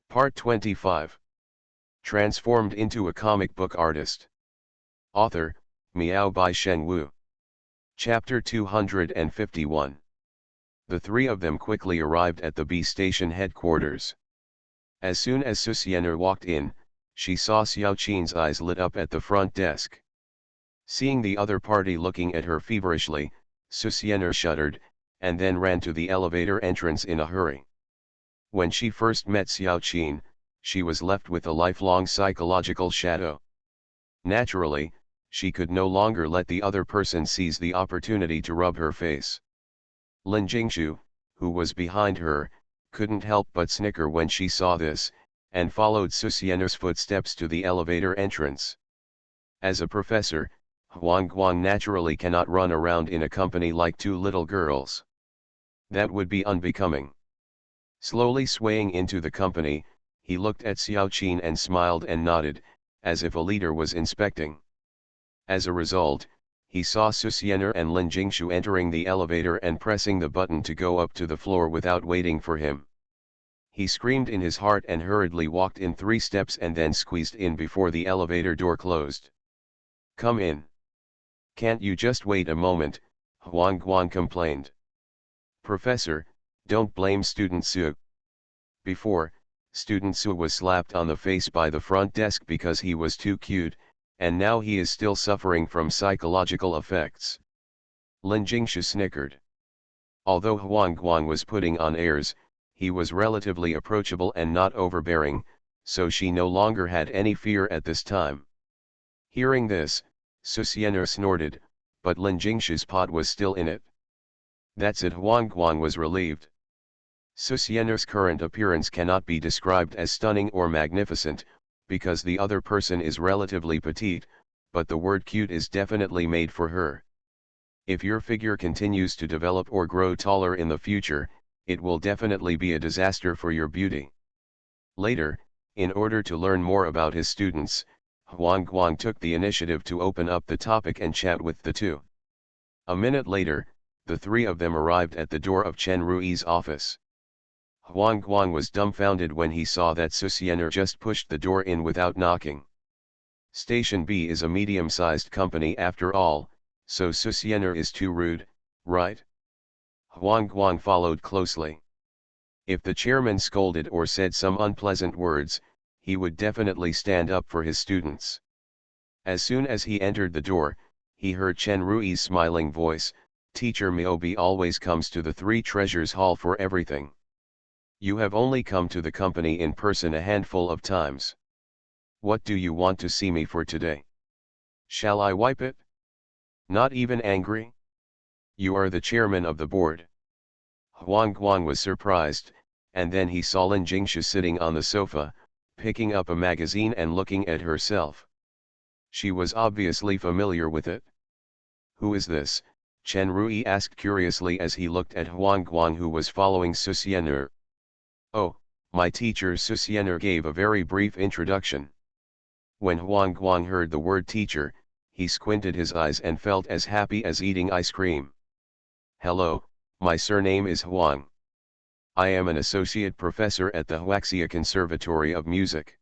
Part 25. Transformed into a comic book artist. Author, Miao Bai Sheng Wu. Chapter 251. The three of them quickly arrived at the B station headquarters. As soon as Susiener walked in, she saw Xiao Qin's eyes lit up at the front desk. Seeing the other party looking at her feverishly, Susiener shuddered, and then ran to the elevator entrance in a hurry. When she first met Xiao Qin, she was left with a lifelong psychological shadow. Naturally, she could no longer let the other person seize the opportunity to rub her face. Lin Jingshu, who was behind her, couldn't help but snicker when she saw this, and followed Susiener's footsteps to the elevator entrance. As a professor, Huang Guang naturally cannot run around in a company like two little girls. That would be unbecoming. Slowly swaying into the company, he looked at Xiao Qin and smiled and nodded, as if a leader was inspecting. As a result, he saw Susiener and Lin Jingshu entering the elevator and pressing the button to go up to the floor without waiting for him. He screamed in his heart and hurriedly walked in 3 steps and then squeezed in before the elevator door closed. "Come in. Can't you just wait a moment?" Huang Guang complained. "Professor, don't blame Student Su." Before, Student Su was slapped on the face by the front desk because he was too cute, and now he is still suffering from psychological effects. Lin Jingshu snickered. Although Huang Guang was putting on airs, he was relatively approachable and not overbearing, so she no longer had any fear at this time. Hearing this, Susiener snorted, but Lin Jingshu's pot was still in it. That's it. Huang Guang was relieved. Susiener's current appearance cannot be described as stunning or magnificent, because the other person is relatively petite, but the word cute is definitely made for her. If your figure continues to develop or grow taller in the future, it will definitely be a disaster for your beauty. Later, in order to learn more about his students, Huang Guang took the initiative to open up the topic and chat with the two. A minute later, the three of them arrived at the door of Chen Rui's office. Huang Guang was dumbfounded when he saw that Susiener just pushed the door in without knocking. Station B is a medium-sized company after all, so Susiener is too rude, right? Huang Guang followed closely. If the chairman scolded or said some unpleasant words, he would definitely stand up for his students. As soon as he entered the door, he heard Chen Rui's smiling voice, "Teacher Miaobi always comes to the Three Treasures Hall for everything. You have only come to the company in person a handful of times. What do you want to see me for today? Shall I wipe it? Not even angry? You are the chairman of the board." Huang Guang was surprised, and then he saw Lin Jingshu sitting on the sofa, picking up a magazine and looking at herself. She was obviously familiar with it. "Who is this?" Chen Rui asked curiously as he looked at Huang Guang, who was following Susiener. "Oh, my teacher." Susiener gave a very brief introduction. When Huang Guang heard the word teacher, he squinted his eyes and felt as happy as eating ice cream. "Hello, my surname is Huang. I am an associate professor at the Huaxia Conservatory of Music.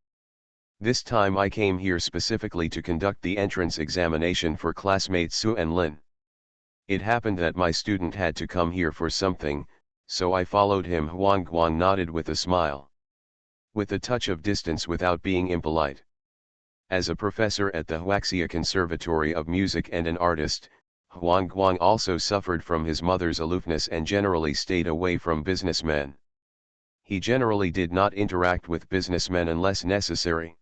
This time I came here specifically to conduct the entrance examination for classmates Su and Lin. It happened that my student had to come here for something, so I followed him." Huang Guang nodded with a smile. With a touch of distance without being impolite. As a professor at the Huaxia Conservatory of Music and an artist, Huang Guang also suffered from his mother's aloofness and generally stayed away from businessmen. He generally did not interact with businessmen unless necessary.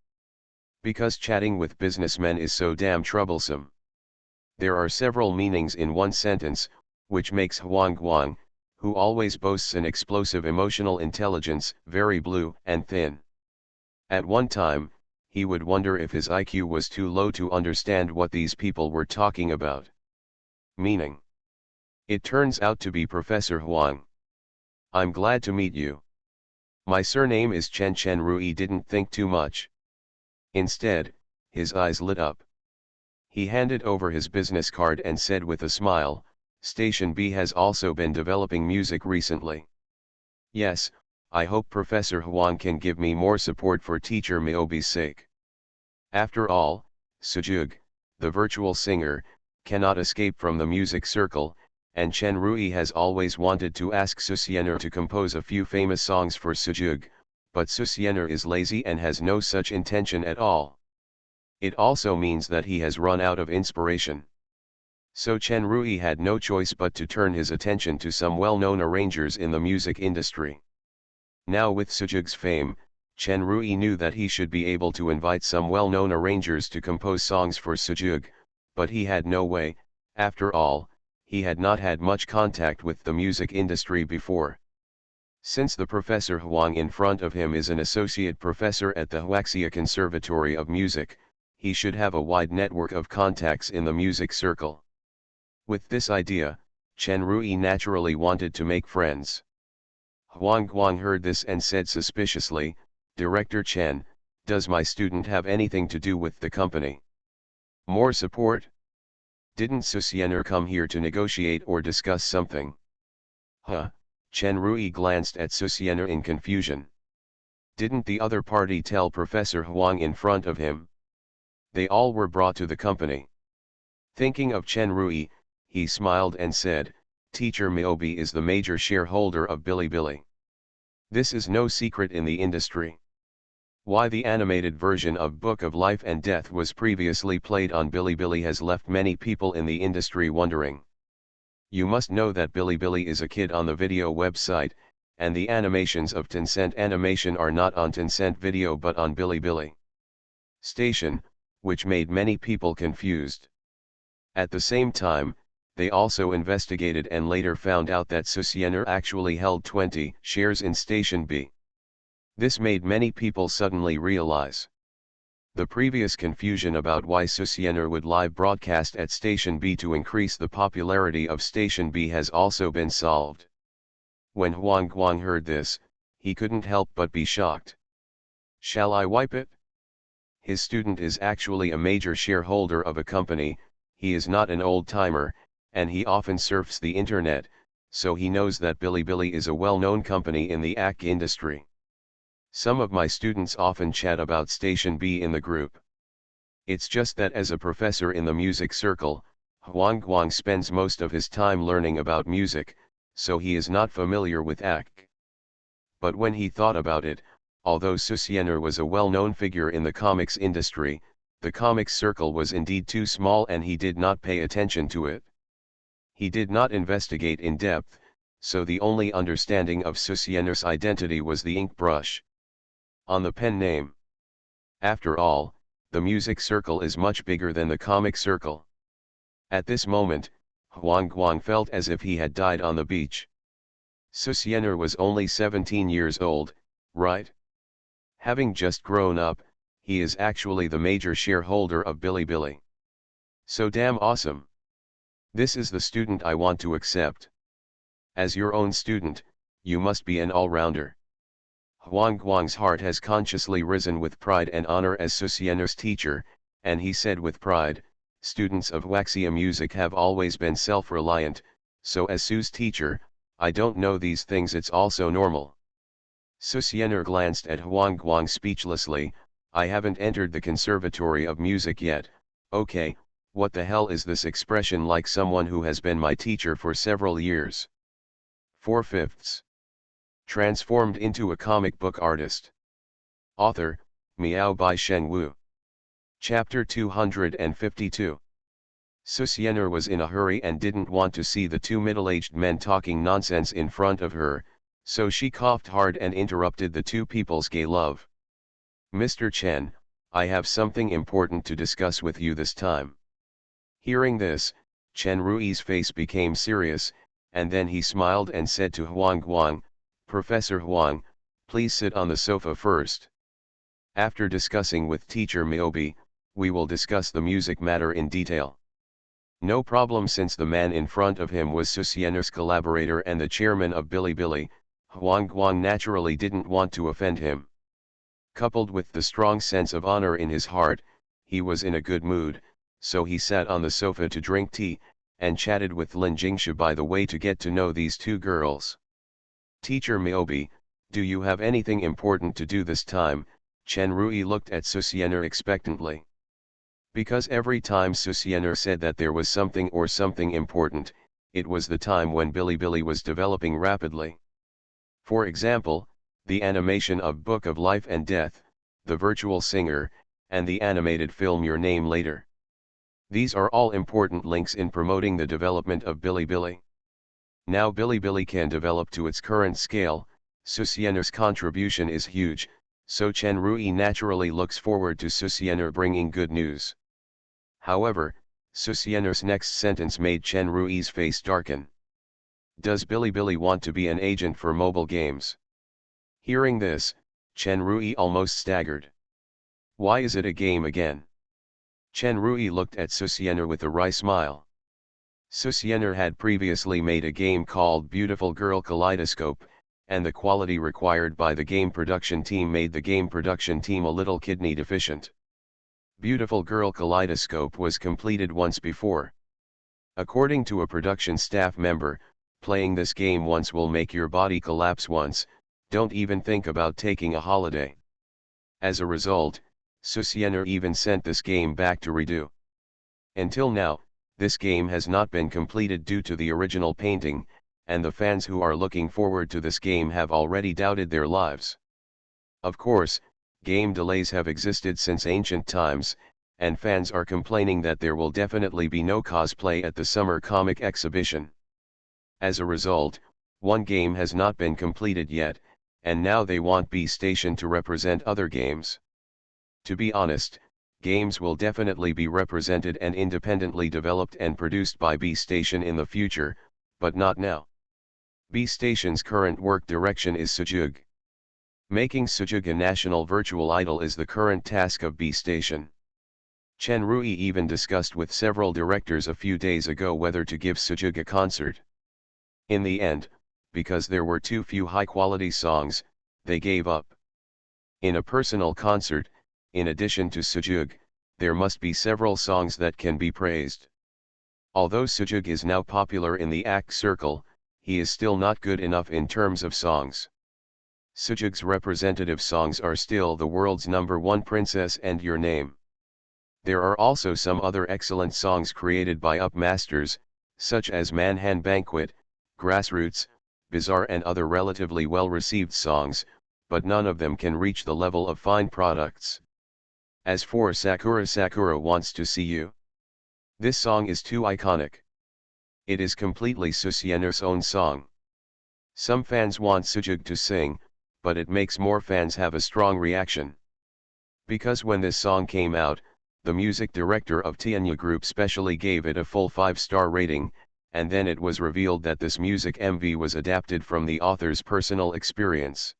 Because chatting with businessmen is so damn troublesome. There are several meanings in one sentence, which makes Huang Guang, who always boasts an explosive emotional intelligence, very blue and thin. At one time, he would wonder if his IQ was too low to understand what these people were talking about. Meaning. It turns out to be Professor Huang. "I'm glad to meet you. My surname is Chen." Chen Rui didn't think too much. Instead, his eyes lit up. He handed over his business card and said with a smile, "Station B has also been developing music recently." "Yes, I hope Professor Huang can give me more support for teacher Miyobi's sake. After all, Sujug, the virtual singer, cannot escape from the music circle, and Chen Rui has always wanted to ask Susiener to compose a few famous songs for Sujug, but Susiener is lazy and has no such intention at all. It also means that he has run out of inspiration. So Chen Rui had no choice but to turn his attention to some well-known arrangers in the music industry. Now with Sujug's fame, Chen Rui knew that he should be able to invite some well-known arrangers to compose songs for Sujug, but he had no way. After all, he had not had much contact with the music industry before. Since the Professor Huang in front of him is an associate professor at the Huaxia Conservatory of Music, he should have a wide network of contacts in the music circle. With this idea, Chen Rui naturally wanted to make friends. Huang Guang heard this and said suspiciously, "Director Chen, does my student have anything to do with the company? More support? Didn't Susiener come here to negotiate or discuss something?" Huh, Chen Rui glanced at Susiener in confusion. Didn't the other party tell Professor Huang in front of him? They all were brought to the company. Thinking of Chen Rui, he smiled and said, "Teacher Miyobi is the major shareholder of Bilibili. This is no secret in the industry. Why the animated version of Book of Life and Death was previously played on Bilibili has left many people in the industry wondering. You must know that Bilibili is a kid on the video website, and the animations of Tencent Animation are not on Tencent Video but on Bilibili Station, which made many people confused. At the same time, they also investigated and later found out that Susiener actually held 20 shares in Station B. This made many people suddenly realize the previous confusion about why Susiener would live broadcast at Station B to increase the popularity of Station B has also been solved. When Huang Guang heard this, he couldn't help but be shocked. Shall I wipe it? His student is actually a major shareholder of a company, he is not an old-timer, and he often surfs the internet, so he knows that Bilibili is a well-known company in the ACK industry. Some of my students often chat about Station B in the group. It's just that as a professor in the music circle, Huang Guang spends most of his time learning about music, so he is not familiar with ACK. But when he thought about it, although Susiener was a well-known figure in the comics industry, the comics circle was indeed too small and he did not pay attention to it. He did not investigate in depth, so the only understanding of Susiener's identity was the ink brush on the pen name. After all, the music circle is much bigger than the comic circle. At this moment, Huang Guang felt as if he had died on the beach. Susiener was only 17 years old, right? Having just grown up, he is actually the major shareholder of Bilibili. So damn awesome. This is the student I want to accept. As your own student, you must be an all-rounder. Huang Guang's heart has consciously risen with pride and honor as Susiener's teacher, and he said with pride, "Students of Huaxia music have always been self-reliant, so as Su's teacher, I don't know these things, it's also normal." Susiener glanced at Huang Guang speechlessly. "I haven't entered the Conservatory of Music yet, okay. What the hell is this expression like someone who has been my teacher for several years? 4/5. Transformed into a comic book artist. Author, Miao by Shen Wu. Chapter 252. Susiener was in a hurry and didn't want to see the two middle-aged men talking nonsense in front of her, so she coughed hard and interrupted the two people's gay love. "Mr. Chen, I have something important to discuss with you this time." Hearing this, Chen Rui's face became serious, and then he smiled and said to Huang Guang, "Professor Huang, please sit on the sofa first. After discussing with teacher Miyobi, we will discuss the music matter in detail." No problem, since the man in front of him was Susiener's collaborator and the chairman of Bilibili. Huang Guang naturally didn't want to offend him. Coupled with the strong sense of honor in his heart, he was in a good mood, so he sat on the sofa to drink tea, and chatted with Lin Jingsha by the way to get to know these two girls. "Teacher Miyobi, Do you have anything important to do this time? Chen Rui looked at Susiener expectantly. Because every time Susiener said that there was something or something important, it was the time when Bilibili was developing rapidly. For example, the animation of Book of Life and Death, the virtual singer, and the animated film Your Name Later. These are all important links in promoting the development of Bilibili. Now Bilibili can develop to its current scale. Susiener's contribution is huge, so Chen Rui naturally looks forward to Susiener bringing good news. However, Susiener's next sentence made Chen Rui's face darken. Does Bilibili want to be an agent for mobile games? Hearing this, Chen Rui almost staggered. Why is it a game again? Chen Rui looked at Susiener with a wry smile. Susiener had previously made a game called Beautiful Girl Kaleidoscope, and the quality required by the game production team made the game production team a little kidney deficient. Beautiful Girl Kaleidoscope was completed once before. According to a production staff member, playing this game once will make your body collapse once, don't even think about taking a holiday. As a result, Susiener even sent this game back to redo. Until now, this game has not been completed due to the original painting, and the fans who are looking forward to this game have already doubted their lives. Of course, game delays have existed since ancient times, and fans are complaining that there will definitely be no cosplay at the summer comic exhibition. As a result, one game has not been completed yet, and now they want B Station to represent other games. To be honest, games will definitely be represented and independently developed and produced by B Station in the future, but not now. B Station's current work direction is Sujug. Making Sujug a national virtual idol is the current task of B Station. Chen Rui even discussed with several directors a few days ago whether to give Sujug a concert. In the end, because there were too few high-quality songs, they gave up. In a personal concert, in addition to Sujug, there must be several songs that can be praised. Although Sujug is now popular in the act circle, he is still not good enough in terms of songs. Sujug's representative songs are still the world's #1 Princess and Your Name. There are also some other excellent songs created by UP masters, such as Manhan Banquet, Grassroots, Bizarre and other relatively well-received songs, but none of them can reach the level of fine products. As for Sakura Sakura Wants to See You, this song is too iconic. It is completely Susiener's own song. Some fans want Sujug to sing, but it makes more fans have a strong reaction. Because when this song came out, the music director of Tianya Group specially gave it a full 5-star rating, and then it was revealed that this music MV was adapted from the author's personal experience.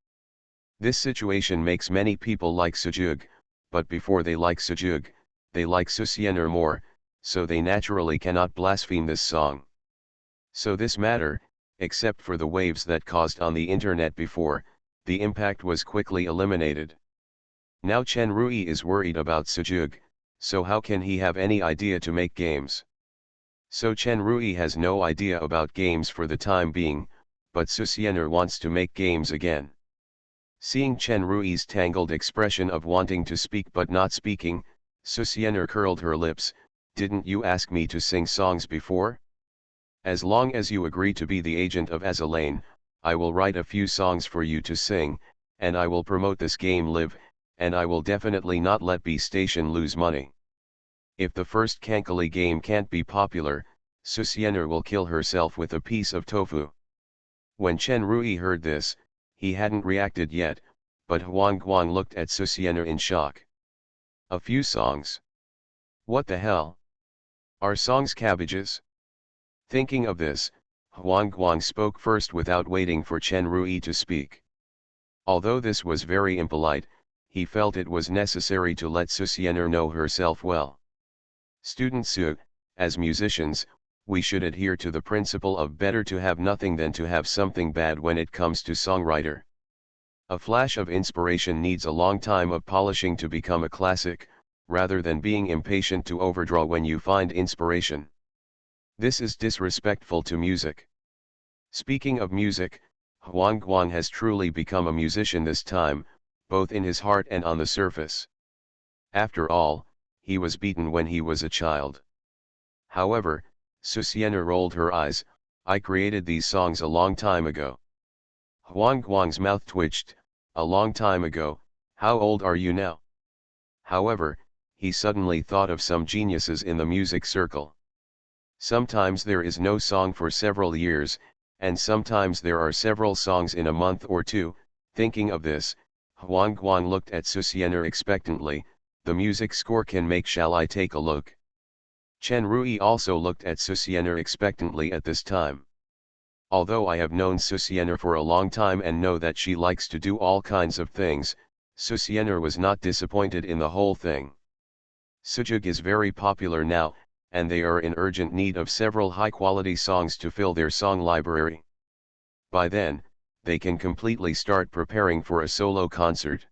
This situation makes many people like Sujug, but before they like Sujug, they like Susiener more, so they naturally cannot blaspheme this song. So this matter, except for the waves that caused on the internet before, the impact was quickly eliminated. Now Chen Rui is worried about Sujug, so how can he have any idea to make games? So Chen Rui has no idea about games for the time being, but Susiener wants to make games again. Seeing Chen Rui's tangled expression of wanting to speak but not speaking, Susiener curled her lips. Didn't you ask me to sing songs before? As long as you agree to be the agent of Azalane, I will write a few songs for you to sing, and I will promote this game live, and I will definitely not let B Station lose money. If the first Kankali game can't be popular, Susiener will kill herself with a piece of tofu. When Chen Rui heard this, he hadn't reacted yet, but Huang Guang looked at Susiener in shock. A few songs? What the hell? Are songs cabbages? Thinking of this, Huang Guang spoke first without waiting for Chen Rui to speak. Although this was very impolite, he felt it was necessary to let Susiener know herself well. Student Su, as musicians, we should adhere to the principle of better to have nothing than to have something bad when it comes to songwriter. A flash of inspiration needs a long time of polishing to become a classic, rather than being impatient to overdraw when you find inspiration. This is disrespectful to music. Speaking of music, Huang Guang has truly become a musician this time, both in his heart and on the surface. After all, he was beaten when he was a child. However, Susiana rolled her eyes. I created these songs a long time ago. Huang Guang's mouth twitched. A long time ago. How old are you now? However, he suddenly thought of some geniuses in the music circle. Sometimes there is no song for several years, and sometimes there are several songs in a month or two. Thinking of this, Huang Guang looked at Susiana expectantly. The music score can make. Shall I take a look? Chen Rui also looked at Susiana expectantly at this time. Although I have known Susiana for a long time and know that she likes to do all kinds of things, Susiana was not disappointed in the whole thing. Sujug is very popular now, and they are in urgent need of several high-quality songs to fill their song library. By then, they can completely start preparing for a solo concert.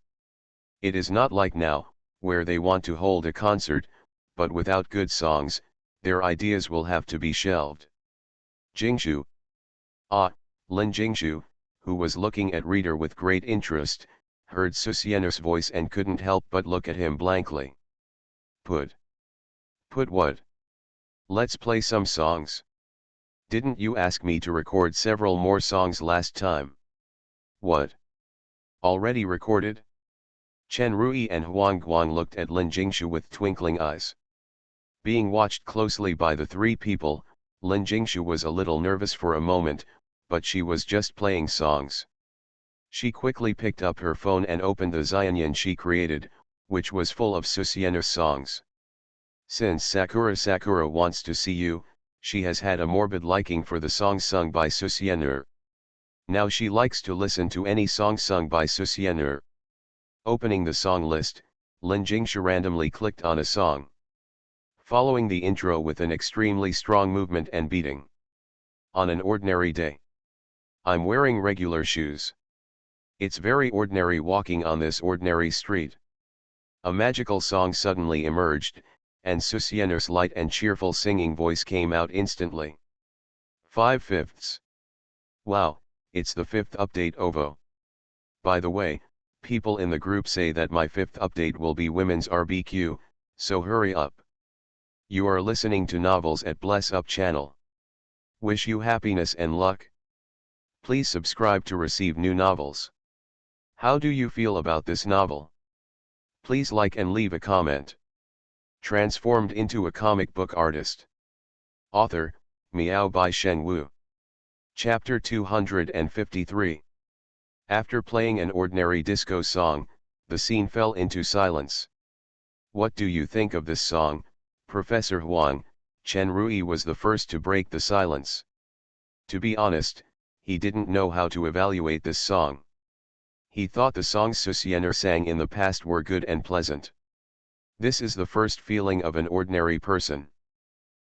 It is not like now, where they want to hold a concert, but without good songs, their ideas will have to be shelved. Jingshu. Lin Jingshu, who was looking at Reader with great interest, heard Susiana's voice and couldn't help but look at him blankly. Put what? Let's play some songs. Didn't you ask me to record several more songs last time? What? Already recorded? Chen Rui and Huang Guang looked at Lin Jingshu with twinkling eyes. Being watched closely by the three people, Lin Jingshu was a little nervous for a moment, but she was just playing songs. She quickly picked up her phone and opened the Xianyan she created, which was full of Susiana's songs. Since Sakura wants to see you, she has had a morbid liking for the songs sung by Susiana. Now she likes to listen to any song sung by Susiana. Opening the song list, Lin Jingshu randomly clicked on a song, following the intro with an extremely strong movement and beating. On an ordinary day. I'm wearing regular shoes. It's very ordinary walking on this ordinary street. A magical song suddenly emerged, and Susiana's light and cheerful singing voice came out instantly. 5/5. Wow, it's the 5th update OVO. By the way, people in the group say that my 5th update will be women's RBQ, so hurry up. You are listening to Novels at Bless Up channel. Wish you happiness and luck. Please subscribe to receive new novels. How do you feel about this novel? Please like and leave a comment. Transformed into a comic book artist. Author, Miao by Shen Wu. Chapter 253. After playing an ordinary disco song, the scene fell into silence. What do you think of this song, Professor Huang? Chen Rui was the first to break the silence. To be honest, he didn't know how to evaluate this song. He thought the songs Susiana sang in the past were good and pleasant. This is the first feeling of an ordinary person.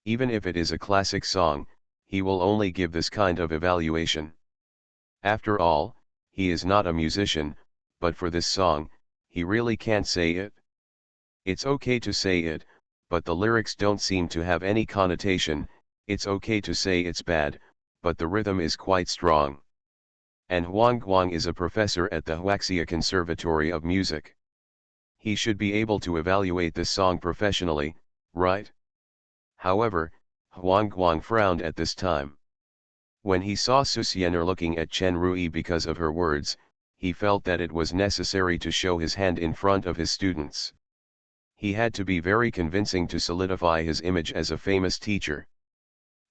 Even if it is a classic song, he will only give this kind of evaluation. After all, he is not a musician, but for this song, he really can't say it. It's okay to say it, but the lyrics don't seem to have any connotation. It's okay to say it's bad, but the rhythm is quite strong. And Huang Guang is a professor at the Huaxia Conservatory of Music. He should be able to evaluate this song professionally, right? However, Huang Guang frowned at this time. When he saw Susiana looking at Chen Rui because of her words, he felt that it was necessary to show his hand in front of his students. He had to be very convincing to solidify his image as a famous teacher.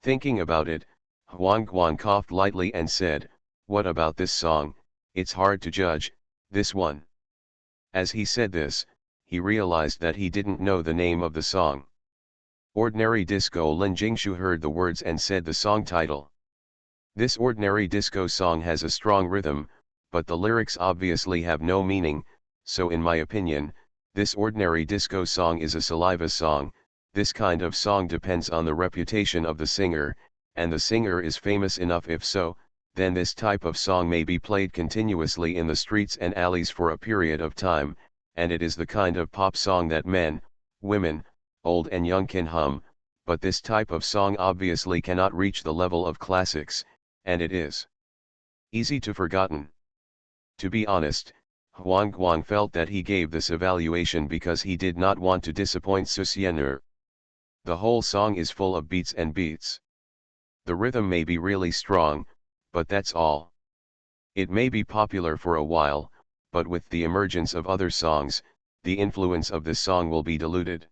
Thinking about it, Huang Guang coughed lightly and said, "What about this song? It's hard to judge, this one." As he said this, he realized that he didn't know the name of the song. Ordinary Disco. Lin Jingshu heard the words and said the song title. This ordinary disco song has a strong rhythm, but the lyrics obviously have no meaning, so in my opinion, this ordinary disco song is a saliva song. This kind of song depends on the reputation of the singer, and the singer is famous enough. If so, then this type of song may be played continuously in the streets and alleys for a period of time, and it is the kind of pop song that men, women, old and young can hum, but this type of song obviously cannot reach the level of classics, and it is Easy to forgotten. To be honest, Huang Guang felt that he gave this evaluation because he did not want to disappoint Susienner. The whole song is full of beats and beats. The rhythm may be really strong, but that's all. It may be popular for a while, but with the emergence of other songs, the influence of this song will be diluted.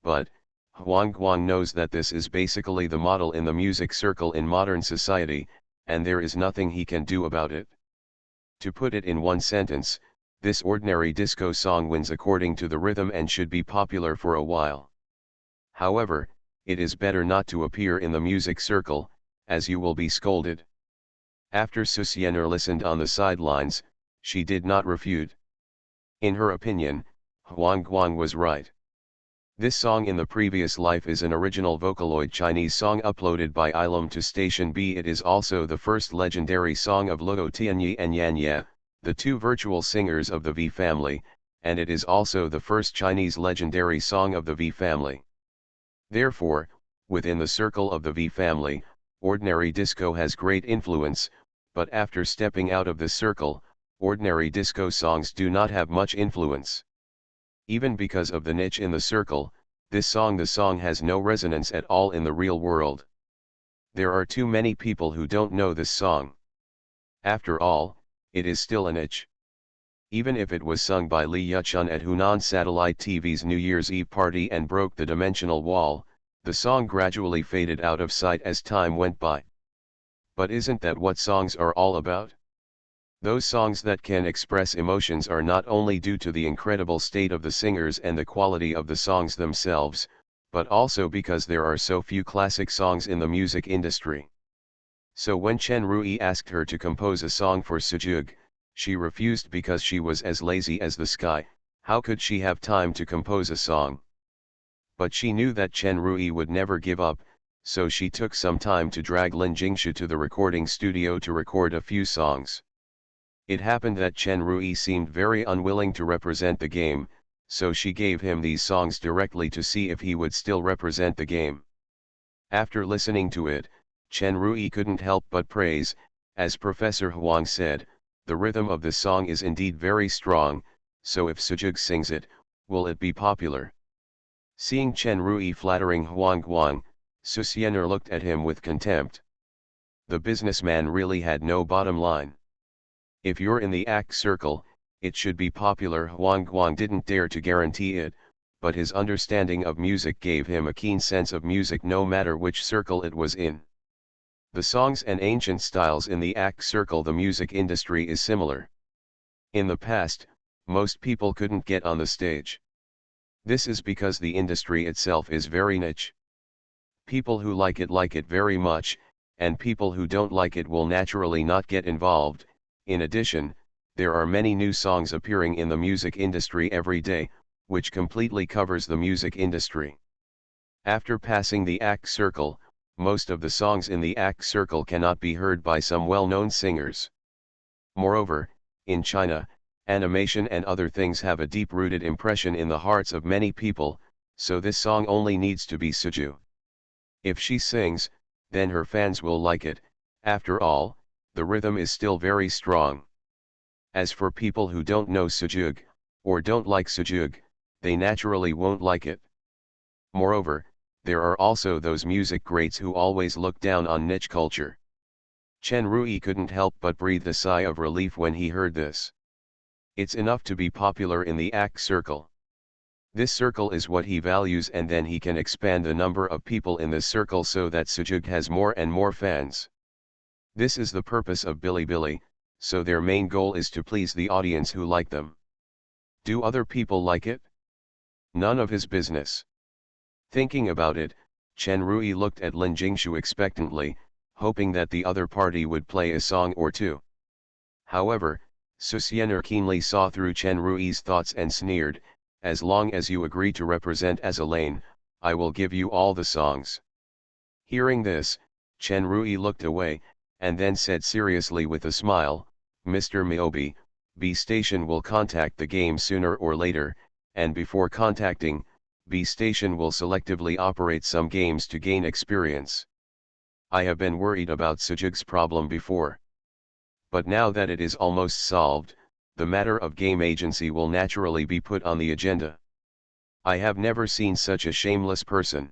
But, Huang Guang knows that this is basically the model in the music circle in modern society, and there is nothing he can do about it. To put it in one sentence, this ordinary disco song wins according to the rhythm and should be popular for a while. However, it is better not to appear in the music circle, as you will be scolded. After Susienner listened on the sidelines, she did not refute. In her opinion, Huang Guang was right. This song in the previous life is an original Vocaloid Chinese song uploaded by Ilum to Station B. It is also the first legendary song of Luo Tianyi and Yan Ye, the two virtual singers of the V family, and it is also the first Chinese legendary song of the V family. Therefore, within the circle of the V family, ordinary disco has great influence, but after stepping out of this circle, ordinary disco songs do not have much influence. Even because of the niche in the circle, the song has no resonance at all in the real world. There are too many people who don't know this song. After all, it is still a niche. Even if it was sung by Li Yuchun at Hunan Satellite TV's New Year's Eve party and broke the dimensional wall, the song gradually faded out of sight as time went by. But isn't that what songs are all about? Those songs that can express emotions are not only due to the incredible state of the singers and the quality of the songs themselves, but also because there are so few classic songs in the music industry. So when Chen Rui asked her to compose a song for Sujug, she refused because she was as lazy as the sky. How could she have time to compose a song? But she knew that Chen Rui would never give up, so she took some time to drag Lin Jingshu to the recording studio to record a few songs. It happened that Chen Rui seemed very unwilling to represent the game, so she gave him these songs directly to see if he would still represent the game. After listening to it, Chen Rui couldn't help but praise. As Professor Huang said, the rhythm of this song is indeed very strong, so if Sujug sings it, will it be popular? Seeing Chen Rui flattering Huang Guang, Susienner looked at him with contempt. The businessman really had no bottom line. If you're in the act circle, it should be popular. Huang Guang didn't dare to guarantee it, but his understanding of music gave him a keen sense of music no matter which circle it was in. The songs and ancient styles in the act circle, the music industry is similar. In the past, most people couldn't get on the stage. This is because the industry itself is very niche. People who like it very much, and people who don't like it will naturally not get involved. In addition, there are many new songs appearing in the music industry every day, which completely covers the music industry. After passing the act circle, most of the songs in the act circle cannot be heard by some well-known singers. Moreover, in China, animation and other things have a deep-rooted impression in the hearts of many people, so this song only needs to be Suju. If she sings, then her fans will like it. After all, the rhythm is still very strong. As for people who don't know Sujug, or don't like Sujug, they naturally won't like it. Moreover, there are also those music greats who always look down on niche culture. Chen Rui couldn't help but breathe a sigh of relief when he heard this. It's enough to be popular in the act circle. This circle is what he values, and then he can expand the number of people in this circle so that Sujug has more and more fans. This is the purpose of Bilibili, so their main goal is to please the audience who like them. Do other people like it? None of his business. Thinking about it, Chen Rui looked at Lin Jingshu expectantly, hoping that the other party would play a song or two. However, Susienner keenly saw through Chen Rui's thoughts and sneered, "As long as you agree to represent as Elaine, I will give you all the songs." Hearing this, Chen Rui looked away, and then said seriously with a smile, "Mr. Miobi, B Station will contact the game sooner or later, and before contacting, B Station will selectively operate some games to gain experience. I have been worried about Sujug's problem before. But now that it is almost solved, the matter of game agency will naturally be put on the agenda. I have never seen such a shameless person.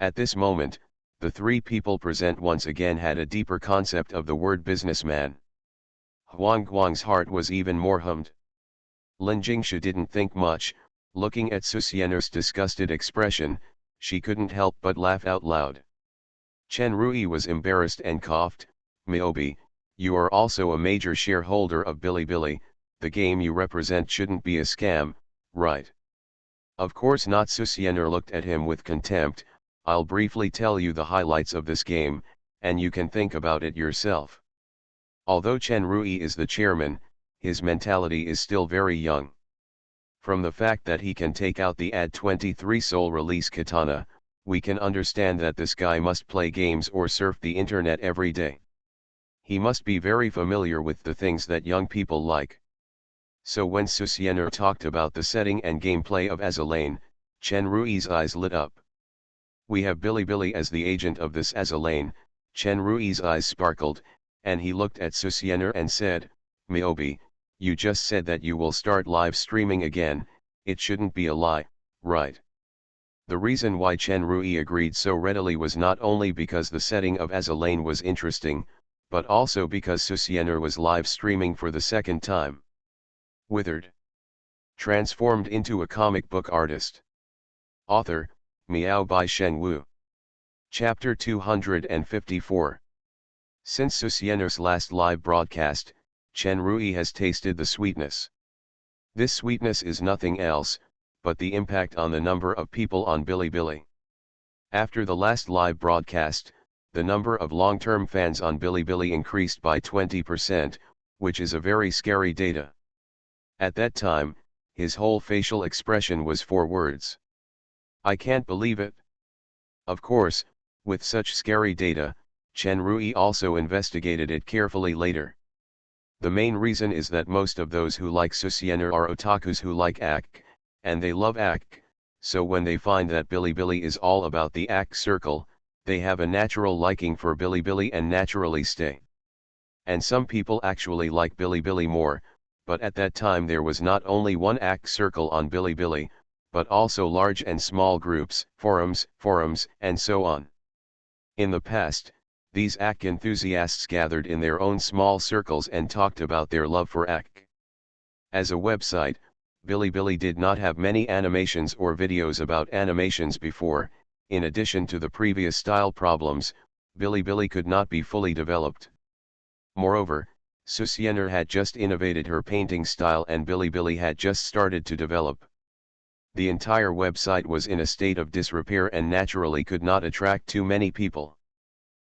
At this moment, the three people present once again had a deeper concept of the word businessman. Huang Guang's heart was even more hummed. Lin Jingshu didn't think much. Looking at Susiener's disgusted expression, she couldn't help but laugh out loud. Chen Rui was embarrassed and coughed. Miobi, you are also a major shareholder of Bilibili, the game you represent shouldn't be a scam, right? Of course not. Susiener looked at him with contempt. I'll briefly tell you the highlights of this game, and you can think about it yourself. Although Chen Rui is the chairman, his mentality is still very young. From the fact that he can take out the AD-23 sole release katana, we can understand that this guy must play games or surf the internet every day. He must be very familiar with the things that young people like. So when Susiener talked about the setting and gameplay of Azalane, Chen Rui's eyes lit up. We have Bilibili as the agent of this Azalane. Chen Rui's eyes sparkled, and he looked at Susiener and said, Miobi, you just said that you will start live streaming again. It shouldn't be a lie, right? The reason why Chen Rui agreed so readily was not only because the setting of Azalane was interesting, but also because Susiener was live streaming for the second time. Withered. Transformed into a comic book artist. Author, Miao by Sheng Wu. Chapter 254. Since Susiener's last live broadcast, Chen Rui has tasted the sweetness. This sweetness is nothing else, but the impact on the number of people on Bilibili. After the last live broadcast, the number of long-term fans on Bilibili increased by 20%, which is a very scary data. At that time, his whole facial expression was 4 words. I can't believe it. Of course, with such scary data, Chen Rui also investigated it carefully later. The main reason is that most of those who like Susiener are otakus who like ACK, and they love ACK, so when they find that Bilibili is all about the ACK circle, they have a natural liking for Bilibili and naturally stay. And some people actually like Bilibili more, but at that time there was not only one ACK circle on Bilibili, but also large and small groups, forums, and so on. In the past, these ACK enthusiasts gathered in their own small circles and talked about their love for ACK. As a website, Bilibili did not have many animations or videos about animations before. In addition to the previous style problems, Bilibili could not be fully developed. Moreover, Susiener had just innovated her painting style and Bilibili had just started to develop. The entire website was in a state of disrepair and naturally could not attract too many people.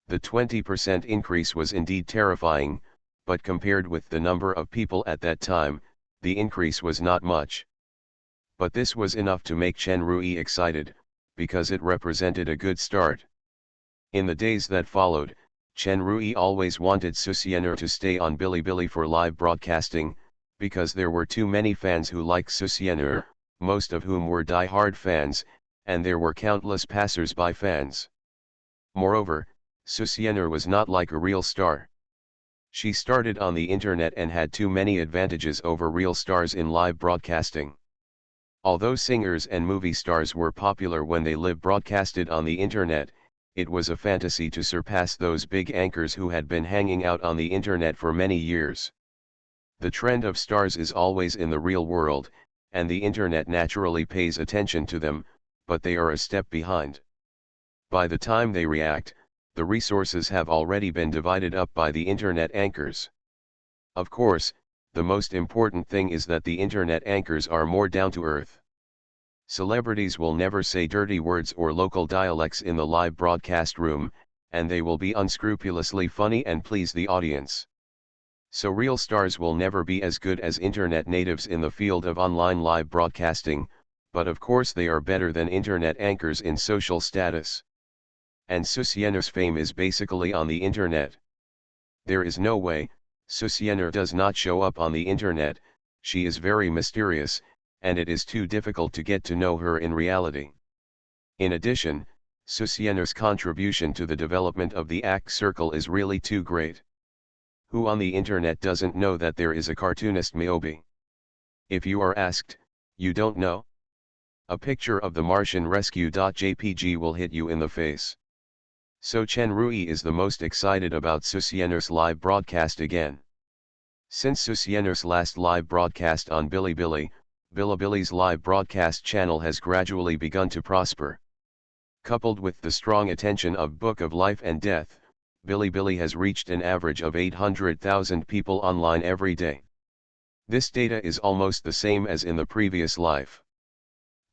The 20% increase was indeed terrifying, but compared with the number of people at that time, the increase was not much. But this was enough to make Chen Rui excited, because it represented a good start. In the days that followed, Chen Rui always wanted Susiener to stay on Bilibili for live broadcasting, because there were too many fans who liked Susiener, most of whom were die-hard fans, and there were countless passers-by fans. Moreover, Susiener was not like a real star. She started on the internet and had too many advantages over real stars in live broadcasting. Although singers and movie stars were popular when they live broadcasted on the internet, it was a fantasy to surpass those big anchors who had been hanging out on the internet for many years. The trend of stars is always in the real world, and the internet naturally pays attention to them, but they are a step behind. By the time they react, the resources have already been divided up by the internet anchors. Of course, the most important thing is that the internet anchors are more down to earth. Celebrities will never say dirty words or local dialects in the live broadcast room, and they will be unscrupulously funny and please the audience. So real stars will never be as good as internet natives in the field of online live broadcasting, but of course they are better than internet anchors in social status. And Susiener's fame is basically on the internet. There is no way, Susiener does not show up on the internet. She is very mysterious, and it is too difficult to get to know her in reality. In addition, Susiener's contribution to the development of the ACK circle is really too great. Who on the internet doesn't know that there is a cartoonist Myobi? If you are asked, you don't know? A picture of the Martian rescue.jpg will hit you in the face. So Chen Rui is the most excited about Susiener's live broadcast again. Since Susiener's last live broadcast on Bilibili, Bilibili's live broadcast channel has gradually begun to prosper. Coupled with the strong attention of Book of Life and Death, Bilibili has reached an average of 800,000 people online every day. This data is almost the same as in the previous life.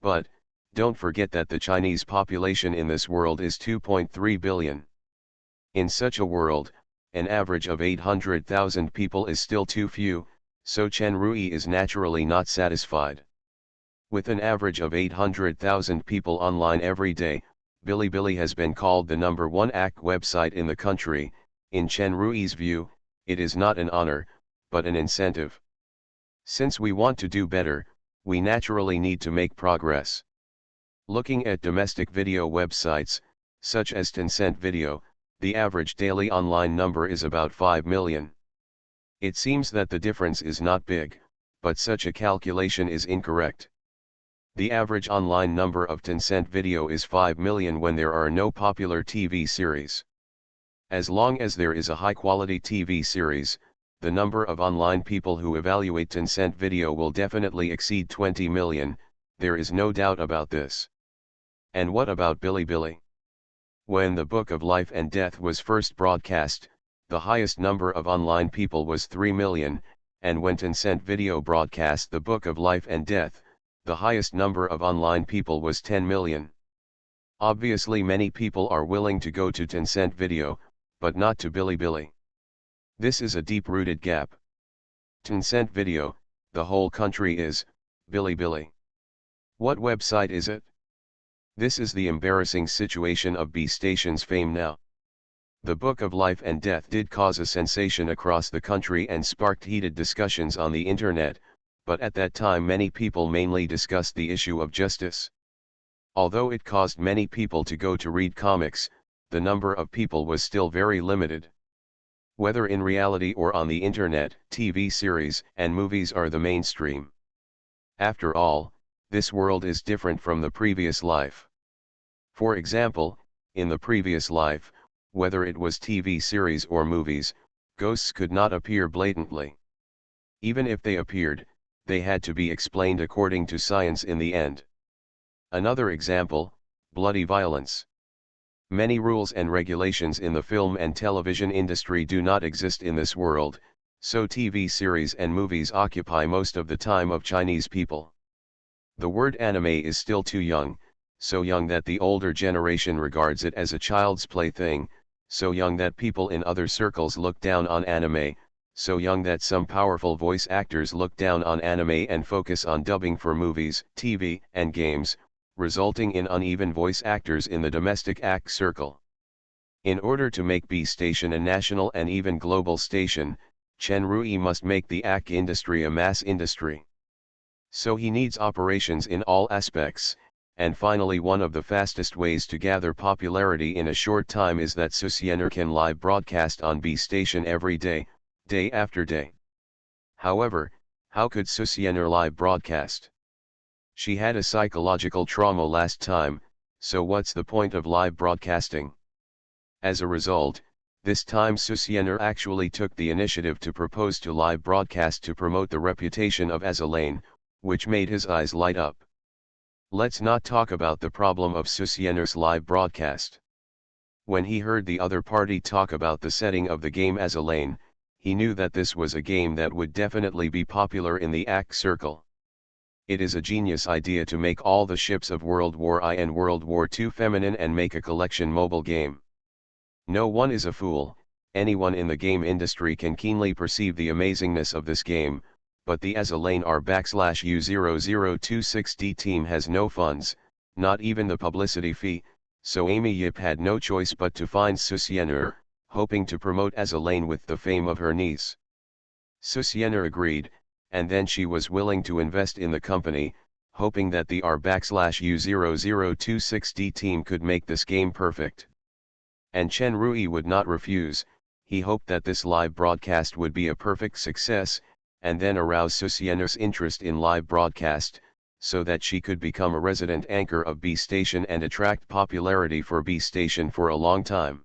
But, don't forget that the Chinese population in this world is 2.3 billion. In such a world, an average of 800,000 people is still too few, so Chen Rui is naturally not satisfied. With an average of 800,000 people online every day, Bilibili has been called the #1 ACK website in the country. In Chen Rui's view, it is not an honor, but an incentive. Since we want to do better, we naturally need to make progress. Looking at domestic video websites, such as Tencent Video, the average daily online number is about 5 million. It seems that the difference is not big, but such a calculation is incorrect. The average online number of Tencent Video is 5 million when there are no popular TV series. As long as there is a high-quality TV series, the number of online people who evaluate Tencent Video will definitely exceed 20 million, there is no doubt about this. And what about Bilibili? When the Book of Life and Death was first broadcast, the highest number of online people was 3 million, and when Tencent Video broadcast the Book of Life and Death, the highest number of online people was 10 million. Obviously many people are willing to go to Tencent Video, but not to Bilibili. This is a deep-rooted gap. Tencent Video, the whole country is, Bilibili. What website is it? This is the embarrassing situation of B Station's fame now. The Book of Life and Death did cause a sensation across the country and sparked heated discussions on the internet, but at that time many people mainly discussed the issue of justice. Although it caused many people to go to read comics, the number of people was still very limited. Whether in reality or on the internet, TV series and movies are the mainstream. After all, this world is different from the previous life. For example, in the previous life, whether it was TV series or movies, ghosts could not appear blatantly. Even if they appeared, they had to be explained according to science in the end. Another example, bloody violence. Many rules and regulations in the film and television industry do not exist in this world, so TV series and movies occupy most of the time of Chinese people. The word anime is still too young, so young that the older generation regards it as a child's plaything, so young that people in other circles look down on anime, so young that some powerful voice actors look down on anime and focus on dubbing for movies, TV, and games, resulting in uneven voice actors in the domestic act circle. In order to make B Station a national and even global station, Chen Rui must make the act industry a mass industry. So he needs operations in all aspects, and finally one of the fastest ways to gather popularity in a short time is that Susiener can live broadcast on B Station every day, day after day. However, how could Susiener live broadcast? She had a psychological trauma last time, so what's the point of live broadcasting? As a result, this time Susiener actually took the initiative to propose to live broadcast to promote the reputation of Azalain, which made his eyes light up. Let's not talk about the problem of Susiener's live broadcast. When he heard the other party talk about the setting of the game Azalain, he knew that this was a game that would definitely be popular in the ACK circle. It is a genius idea to make all the ships of World War I and World War II feminine and make a collection mobile game. No one is a fool, anyone in the game industry can keenly perceive the amazingness of this game, but the Azalain R/U0026D team has no funds, not even the publicity fee, so Amy Yip had no choice but to find Susiener, hoping to promote Azalain with the fame of her niece. Susiener agreed, and then she was willing to invest in the company, hoping that the R/U0026D team could make this game perfect. And Chen Rui would not refuse, he hoped that this live broadcast would be a perfect success, and then arouse Susiener's interest in live broadcast, so that she could become a resident anchor of B Station and attract popularity for B Station for a long time.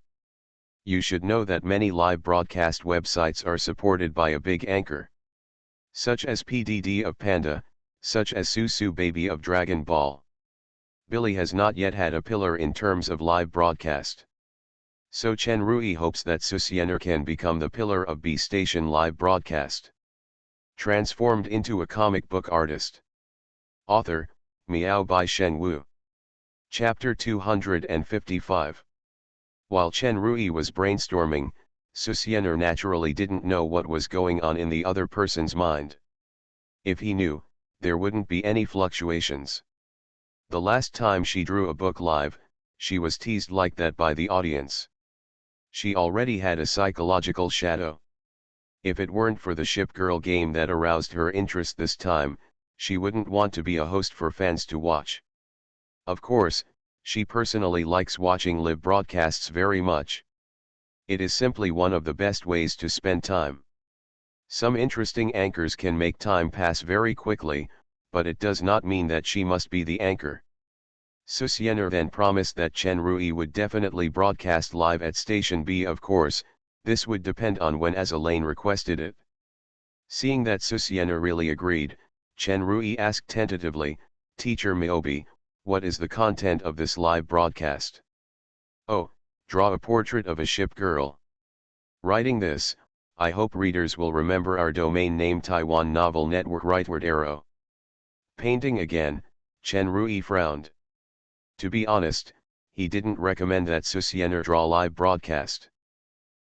You should know that many live broadcast websites are supported by a big anchor. Such as PDD of Panda, such as Susu Baby of Dragon Ball. Billy has not yet had a pillar in terms of live broadcast. So Chen Rui hopes that Susiener can become the pillar of B Station live broadcast. Transformed into a comic book artist. Author, Miao by Shen Wu. Chapter 255. While Chen Rui was brainstorming, Susiener naturally didn't know what was going on in the other person's mind. If he knew, there wouldn't be any fluctuations. The last time she drew a book live, she was teased like that by the audience. She already had a psychological shadow. If it weren't for the Ship Girl game that aroused her interest this time, she wouldn't want to be a host for fans to watch. Of course, she personally likes watching live broadcasts very much. It is simply one of the best ways to spend time. Some interesting anchors can make time pass very quickly, but it does not mean that she must be the anchor. Susiener then promised that Chen Rui would definitely broadcast live at Station B. Of course, this would depend on when Azalane requested it. Seeing that Susiener really agreed, Chen Rui asked tentatively, "Teacher Miobi, what is the content of this live broadcast?" "Oh, draw a portrait of a ship girl." Writing this, I hope readers will remember our domain name Taiwan Novel Network rightward arrow. Painting again, Chen Rui frowned. To be honest, he didn't recommend that Susiener draw live broadcast.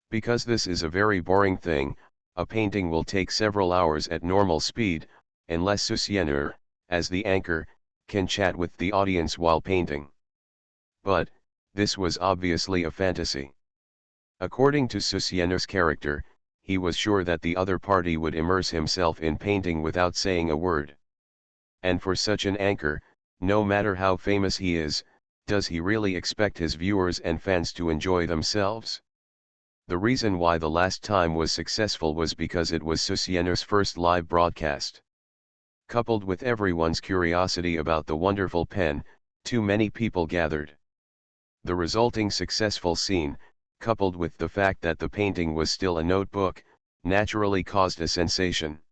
Because this is a very boring thing, a painting will take several hours at normal speed, unless Susiener, as the anchor, can chat with the audience while painting. But, this was obviously a fantasy. According to Susiener's character, he was sure that the other party would immerse himself in painting without saying a word. And for such an anchor, no matter how famous he is, does he really expect his viewers and fans to enjoy themselves? The reason why the last time was successful was because it was Susiener's first live broadcast. Coupled with everyone's curiosity about the wonderful pen, too many people gathered. The resulting successful scene, coupled with the fact that the painting was still a notebook, naturally caused a sensation.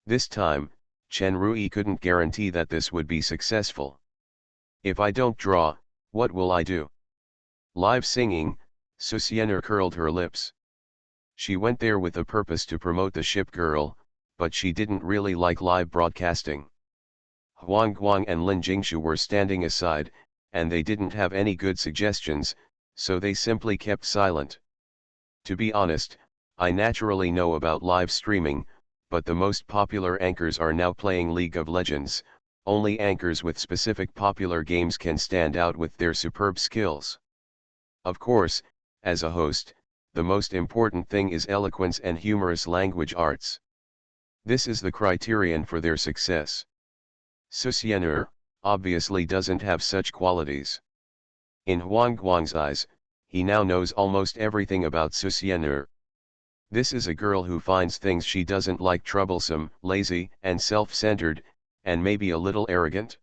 This time, Chen Rui couldn't guarantee that this would be successful. "If I don't draw, what will I do?" Live singing, Susiener curled her lips. She went there with a purpose to promote the Ship Girl, but she didn't really like live broadcasting. Huang Guang and Lin Jingshu were standing aside, and they didn't have any good suggestions, so they simply kept silent. To be honest, I naturally know about live streaming, but the most popular anchors are now playing League of Legends. Only anchors with specific popular games can stand out with their superb skills. Of course, as a host, the most important thing is eloquence and humorous language arts. This is the criterion for their success. Susiener, obviously doesn't have such qualities. In Huang Guang's eyes, he now knows almost everything about Susiener. This is a girl who finds things she doesn't like troublesome, lazy, and self-centered, and maybe a little arrogant.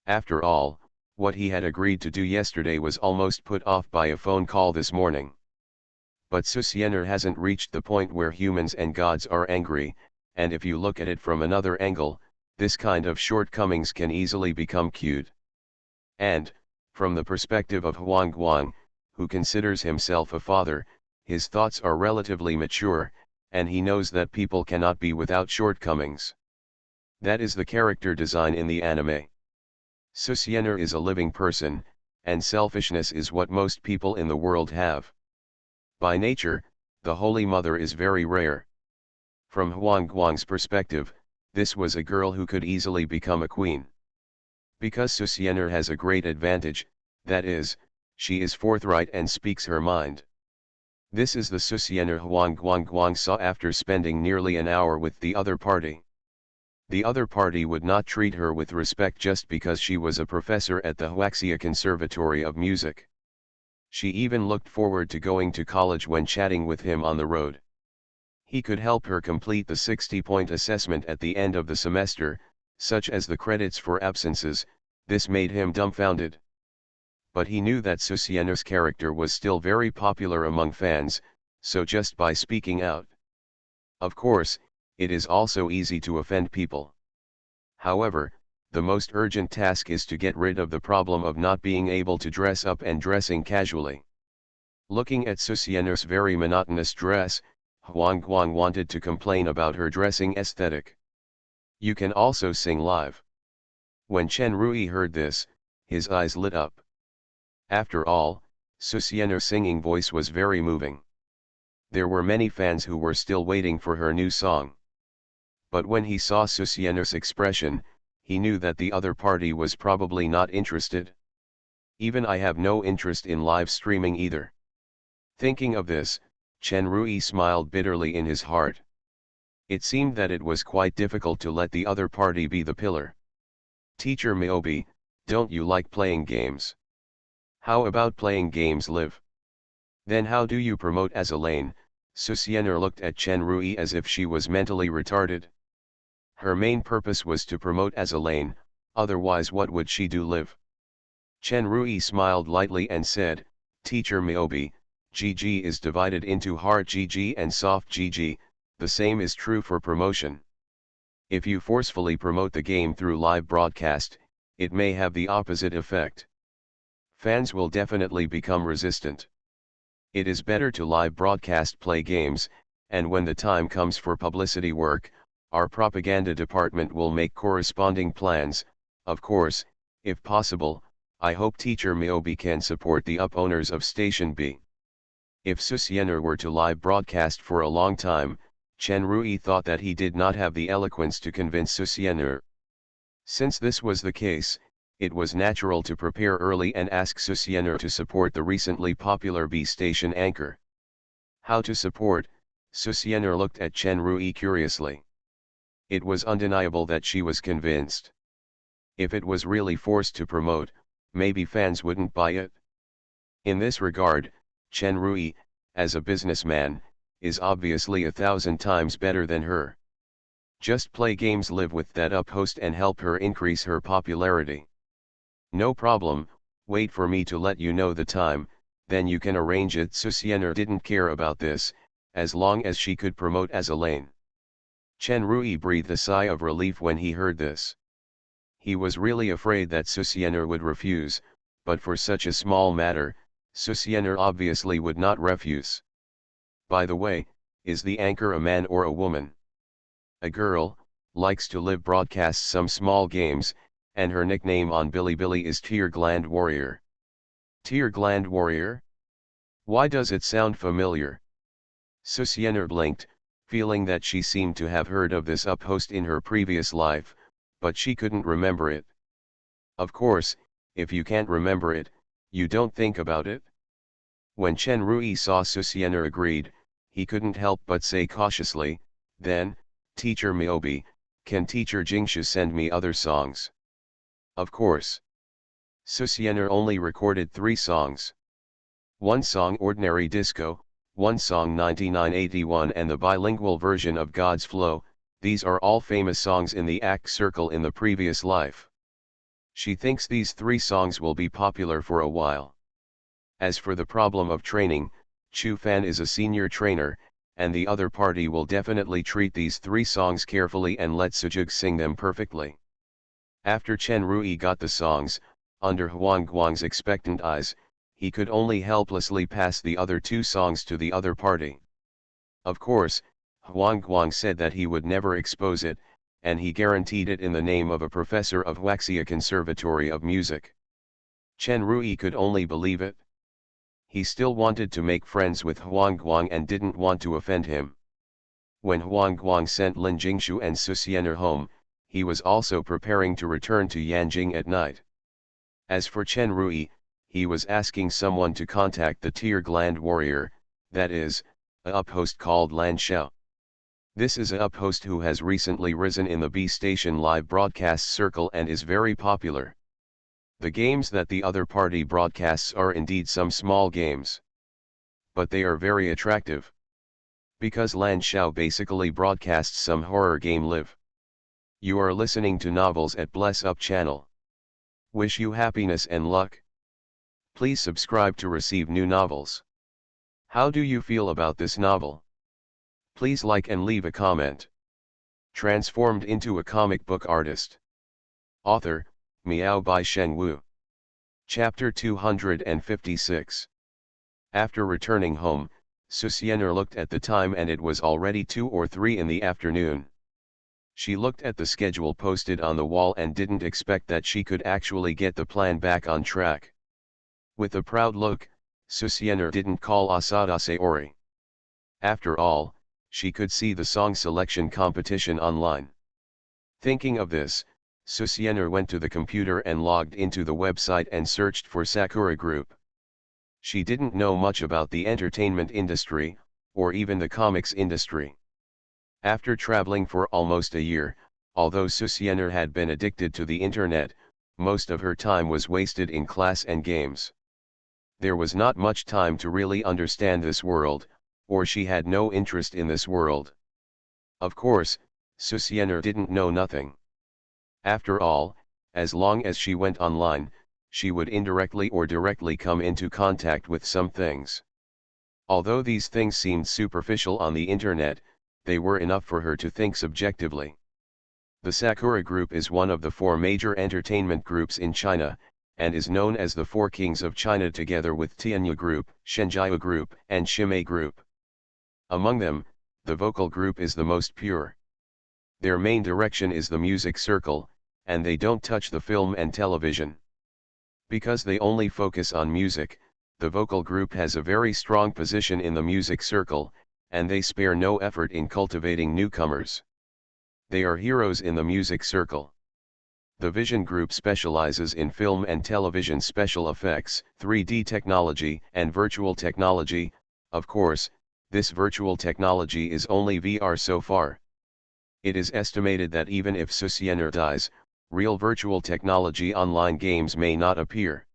After all, what he had agreed to do yesterday was almost put off by a phone call this morning. But Susiener hasn't reached the point where humans and gods are angry, and if you look at it from another angle, this kind of shortcomings can easily become cute. And, from the perspective of Huang Guang, who considers himself a father, his thoughts are relatively mature, and he knows that people cannot be without shortcomings. That is the character design in the anime. Susiener is a living person, and selfishness is what most people in the world have. By nature, the Holy Mother is very rare. From Huang Guang's perspective, this was a girl who could easily become a queen. Because Susiener has a great advantage, that is, she is forthright and speaks her mind. This is the Susiener Huang Guang saw after spending nearly an hour with the other party. The other party would not treat her with respect just because she was a professor at the Huaxia Conservatory of Music. She even looked forward to going to college when chatting with him on the road. He could help her complete the 60-point assessment at the end of the semester, such as the credits for absences. This made him dumbfounded. But he knew that Susieno's character was still very popular among fans, so just by speaking out. Of course, it is also easy to offend people. However, the most urgent task is to get rid of the problem of not being able to dress up and dressing casually. Looking at Susieno's very monotonous dress, Huang Guang wanted to complain about her dressing aesthetic. You can also sing live. When Chen Rui heard this, his eyes lit up. After all, Susieno's singing voice was very moving. There were many fans who were still waiting for her new song. But when he saw Susieno's expression, he knew that the other party was probably not interested. Even I have no interest in live streaming either. Thinking of this, Chen Rui smiled bitterly in his heart. It seemed that it was quite difficult to let the other party be the pillar. Teacher Miobi, don't you like playing games? How about playing games live? Then how do you promote as Elaine? Susieno looked at Chen Rui as if she was mentally retarded. Her main purpose was to promote as Elaine, otherwise what would she do live? Chen Rui smiled lightly and said, Teacher Miobi, GG is divided into hard GG and soft GG, the same is true for promotion. If you forcefully promote the game through live broadcast, it may have the opposite effect. Fans will definitely become resistant. It is better to live broadcast play games, and when the time comes for publicity work, our propaganda department will make corresponding plans. Of course, if possible, I hope Teacher Miobi can support the owners of Station B. If Susieno were to live broadcast for a long time, Chen Rui thought that he did not have the eloquence to convince Susieno. Since this was the case, it was natural to prepare early and ask Susieno to support the recently popular B station anchor. How to support? Susieno looked at Chen Rui curiously. It was undeniable that she was convinced. If it was really forced to promote, maybe fans wouldn't buy it. In this regard, Chen Rui, as a businessman, is obviously 1,000 times better than her. Just play games live with that host and help her increase her popularity. No problem, wait for me to let you know the time, then you can arrange it. Susieno didn't care about this, as long as she could promote as Elaine. Chen Rui breathed a sigh of relief when he heard this. He was really afraid that Susieno would refuse, but for such a small matter, Susieno obviously would not refuse. By the way, is the anchor a man or a woman? A girl, likes to live broadcast some small games, and her nickname on Bilibili is Tear Gland Warrior. Tear Gland Warrior? Why does it sound familiar? Susieno blinked, feeling that she seemed to have heard of this host in her previous life, but she couldn't remember it. Of course, if you can't remember it, you don't think about it. When Chen Rui saw Susieno agreed, he couldn't help but say cautiously, then, Teacher Miobi, can Teacher Jingshu send me other songs? Of course. Susieno only recorded 3 songs. One song Ordinary Disco, one song 9981 and the bilingual version of God's Flow. These are all famous songs in the act circle in the previous life. She thinks these 3 songs will be popular for a while. As for the problem of training, Chu Fan is a senior trainer, and the other party will definitely treat these 3 songs carefully and let Sujug sing them perfectly. After Chen Rui got the songs, under Huang Guang's expectant eyes, he could only helplessly pass the other 2 songs to the other party. Of course, Huang Guang said that he would never expose it, and he guaranteed it in the name of a professor of Huaxia Conservatory of Music. Chen Rui could only believe it. He still wanted to make friends with Huang Guang and didn't want to offend him. When Huang Guang sent Lin Jingshu and Susieno home, he was also preparing to return to Yanjing at night. As for Chen Rui, he was asking someone to contact the Tear Gland Warrior, that is, a host called Lan Xiao. This is a host who has recently risen in the B Station live broadcast circle and is very popular. The games that the other party broadcasts are indeed some small games. But they are very attractive. Because Lan Xiao basically broadcasts some horror game live. You are listening to Novels at Bless Up channel. Wish you happiness and luck. Please subscribe to receive new novels. How do you feel about this novel? Please like and leave a comment. Transformed into a comic book artist. Author, Miao by Shen Wu. Chapter 256. After returning home, Susianer looked at the time and it was already 2 or 3 in the afternoon. She looked at the schedule posted on the wall and didn't expect that she could actually get the plan back on track. With a proud look, Susianer didn't call Asada Sayori. After all, she could see the song selection competition online. Thinking of this, Susianer went to the computer and logged into the website and searched for Sakura Group. She didn't know much about the entertainment industry, or even the comics industry. After traveling for almost a year, although Susianer had been addicted to the internet, most of her time was wasted in class and games. There was not much time to really understand this world, or she had no interest in this world. Of course, Susianer didn't know nothing. After all, as long as she went online, she would indirectly or directly come into contact with some things. Although these things seemed superficial on the internet, they were enough for her to think subjectively. The Sakura Group is one of the 4 major entertainment groups in China, and is known as the 4 Kings of China together with Tianya Group, Shenjiao Group, and Shimei Group. Among them, the vocal group is the most pure. Their main direction is the music circle, and they don't touch the film and television. Because they only focus on music, the vocal group has a very strong position in the music circle, and they spare no effort in cultivating newcomers. They are heroes in the music circle. The Vision Group specializes in film and television special effects, 3D technology, and virtual technology. Of course, this virtual technology is only VR so far. It is estimated that even if Susianer dies, real virtual technology online games may not appear.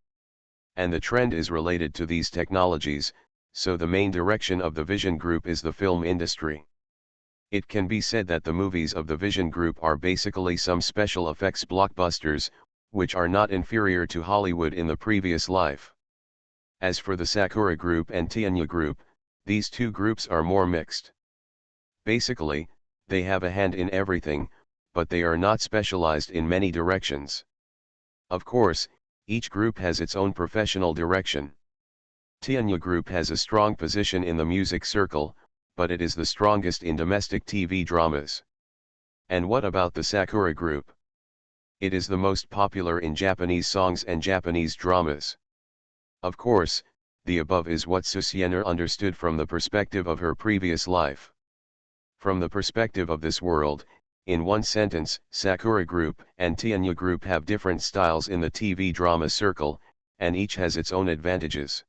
And the trend is related to these technologies, so the main direction of the Vision Group is the film industry. It can be said that the movies of the Vision Group are basically some special effects blockbusters, which are not inferior to Hollywood in the previous life. As for the Sakura Group and Tianya Group, these 2 groups are more mixed. Basically, they have a hand in everything, but they are not specialized in many directions. Of course, each group has its own professional direction. Tianya Group has a strong position in the music circle, but it is the strongest in domestic TV dramas. And what about the Sakura Group? It is the most popular in Japanese songs and Japanese dramas. Of course, the above is what Susianer understood from the perspective of her previous life. From the perspective of this world, in one sentence, Sakura Group and Tianya Group have different styles in the TV drama circle, and each has its own advantages.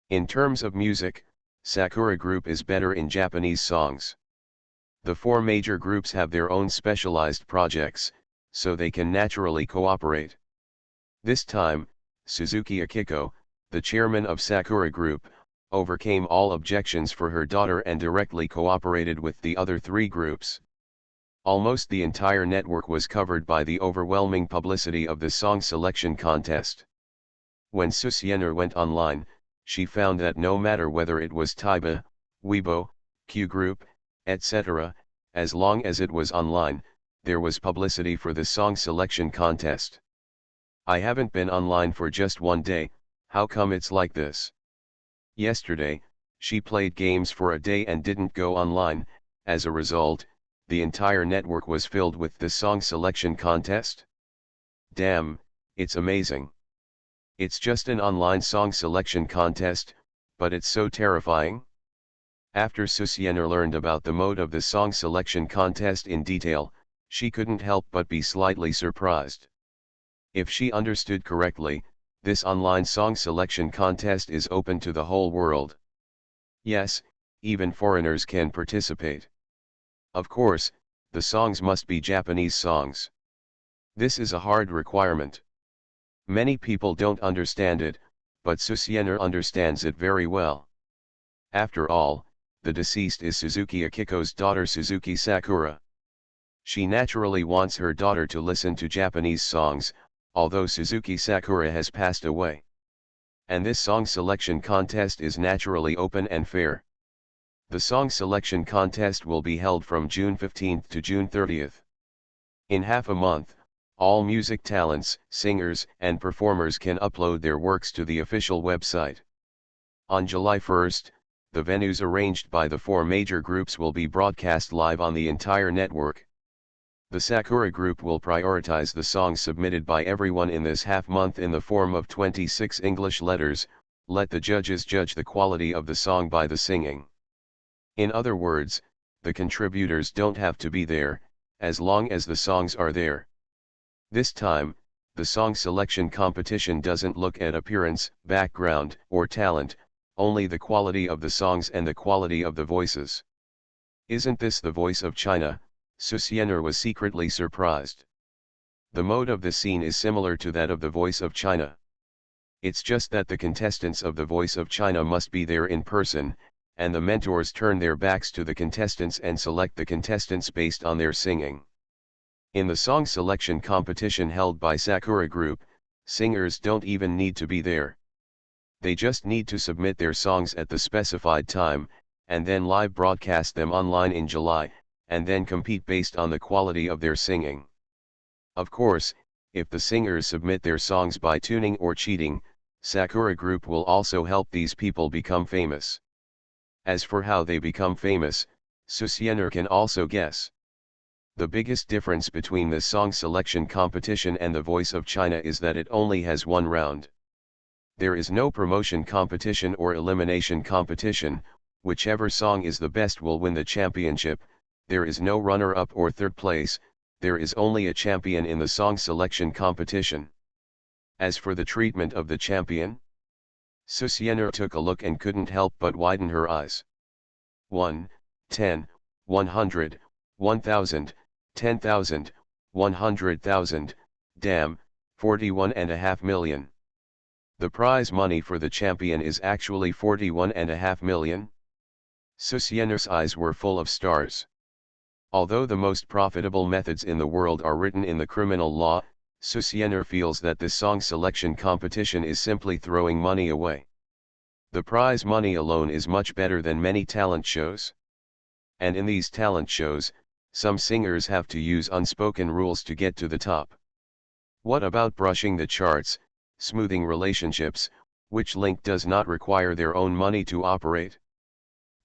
In terms of music, Sakura Group is better in Japanese songs. The 4 major groups have their own specialized projects, so they can naturally cooperate. This time, Suzuki Akiko, the chairman of Sakura Group, overcame all objections for her daughter and directly cooperated with the other 3 groups. Almost the entire network was covered by the overwhelming publicity of the song selection contest. When Susianer went online, she found that no matter whether it was Taiba, Weibo, Q Group, etc., as long as it was online, there was publicity for the song selection contest. I haven't been online for just 1 day, how come it's like this? Yesterday, she played games for a day and didn't go online. As a result, the entire network was filled with the song selection contest. Damn, it's amazing. It's just an online song selection contest, but it's so terrifying. After Susianer learned about the mode of the song selection contest in detail, she couldn't help but be slightly surprised. If she understood correctly, this online song selection contest is open to the whole world. Yes, even foreigners can participate. Of course, the songs must be Japanese songs. This is a hard requirement. Many people don't understand it, but Susiener understands it very well. After all, the deceased is Suzuki Akiko's daughter Suzuki Sakura. She naturally wants her daughter to listen to Japanese songs, although Suzuki Sakura has passed away. And this song selection contest is naturally open and fair. The song selection contest will be held from June 15th to June 30th. In half a month, all music talents, singers, and performers can upload their works to the official website. On July 1st, the venues arranged by the 4 major groups will be broadcast live on the entire network. The Sakura group will prioritize the songs submitted by everyone in this half month in the form of 26 English letters. Let the judges judge the quality of the song by the singing. In other words, the contributors don't have to be there, as long as the songs are there. This time, the song selection competition doesn't look at appearance, background, or talent, only the quality of the songs and the quality of the voices. Isn't this the voice of China? Susiener was secretly surprised. The mode of the scene is similar to that of the voice of China. It's just that the contestants of the voice of China must be there in person, and the mentors turn their backs to the contestants and select the contestants based on their singing. In the song selection competition held by Sakura Group, singers don't even need to be there. They just need to submit their songs at the specified time, and then live broadcast them online in July, and then compete based on the quality of their singing. Of course, if the singers submit their songs by tuning or cheating, Sakura Group will also help these people become famous. As for how they become famous, Susiener can also guess. The biggest difference between the song selection competition and the Voice of China is that it only has one round. There is no promotion competition or elimination competition. Whichever song is the best will win the championship. There is no runner-up or third place, there is only a champion in the song selection competition. As for the treatment of the champion, Susiener took a look and couldn't help but widen her eyes. 1, 10, 100, 1000, 10,000, 100,000, damn, 41.5 million. The prize money for the champion is actually 41.5 million. Susiener's eyes were full of stars. Although the most profitable methods in the world are written in the criminal law, Susiener feels that this song selection competition is simply throwing money away. The prize money alone is much better than many talent shows. And in these talent shows, some singers have to use unspoken rules to get to the top. What about brushing the charts, smoothing relationships, which link does not require their own money to operate?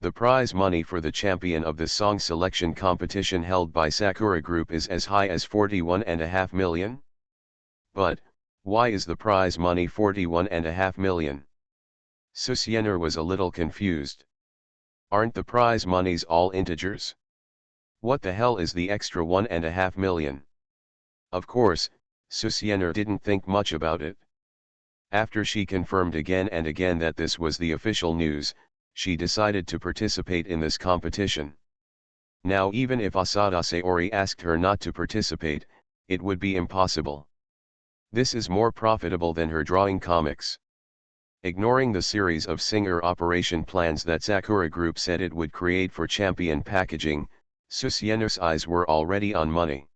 The prize money for the champion of the song selection competition held by Sakura Group is as high as 41.5 million. But, why is the prize money 41.5 million? Susiener was a little confused. Aren't the prize monies all integers? What the hell is the extra 1.5 million? Of course, Susiener didn't think much about it. After she confirmed again and again that this was the official news, she decided to participate in this competition. Now even if Asada Sayori asked her not to participate, it would be impossible. This is more profitable than her drawing comics. Ignoring the series of singer operation plans that Sakura Group said it would create for champion packaging, Susiener's eyes were already on money.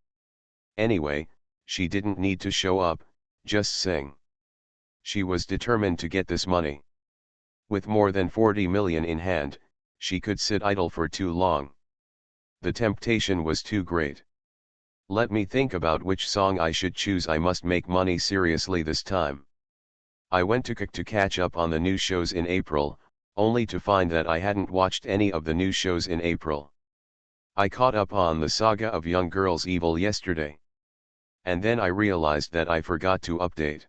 Anyway, she didn't need to show up, just sing. She was determined to get this money. With more than 40 million in hand, she could sit idle for too long. The temptation was too great. Let me think about which song I should choose. I must make money seriously this time. I went to Cook to catch up on the new shows in April, only to find that I hadn't watched any of the new shows in April. I caught up on the saga of Young Girls Evil yesterday. And then I realized that I forgot to update.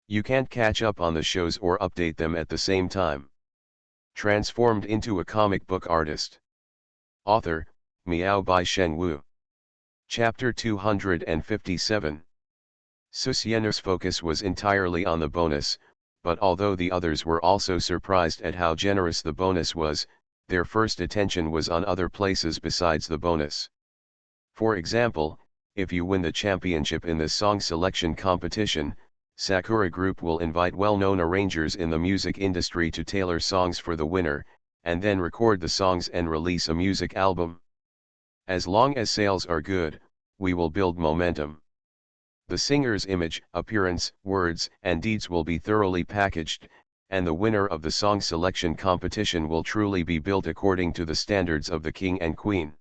You can't catch up on the shows or update them at the same time. Transformed into a comic book artist. Author, Miao by Shen Wu. Chapter 257. Susiener's focus was entirely on the bonus, but although the others were also surprised at how generous the bonus was, their first attention was on other places besides the bonus. For example, if you win the championship in the song selection competition, Sakura Group will invite well-known arrangers in the music industry to tailor songs for the winner, and then record the songs and release a music album. As long as sales are good, we will build momentum. The singer's image, appearance, words, and deeds will be thoroughly packaged, and the winner of the song selection competition will truly be built according to the standards of the king and queen.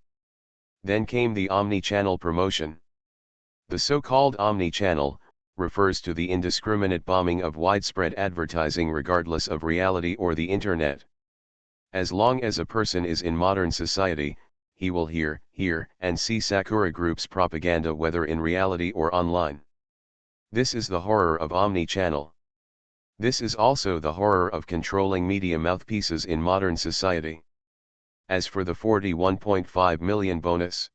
Then came the omni-channel promotion. The so-called omni-channel refers to the indiscriminate bombing of widespread advertising regardless of reality or the internet. As long as a person is in modern society, he will hear, and see Sakura Group's propaganda whether in reality or online. This is the horror of omni-channel. This is also the horror of controlling media mouthpieces in modern society. As for the 41.5 million bonus,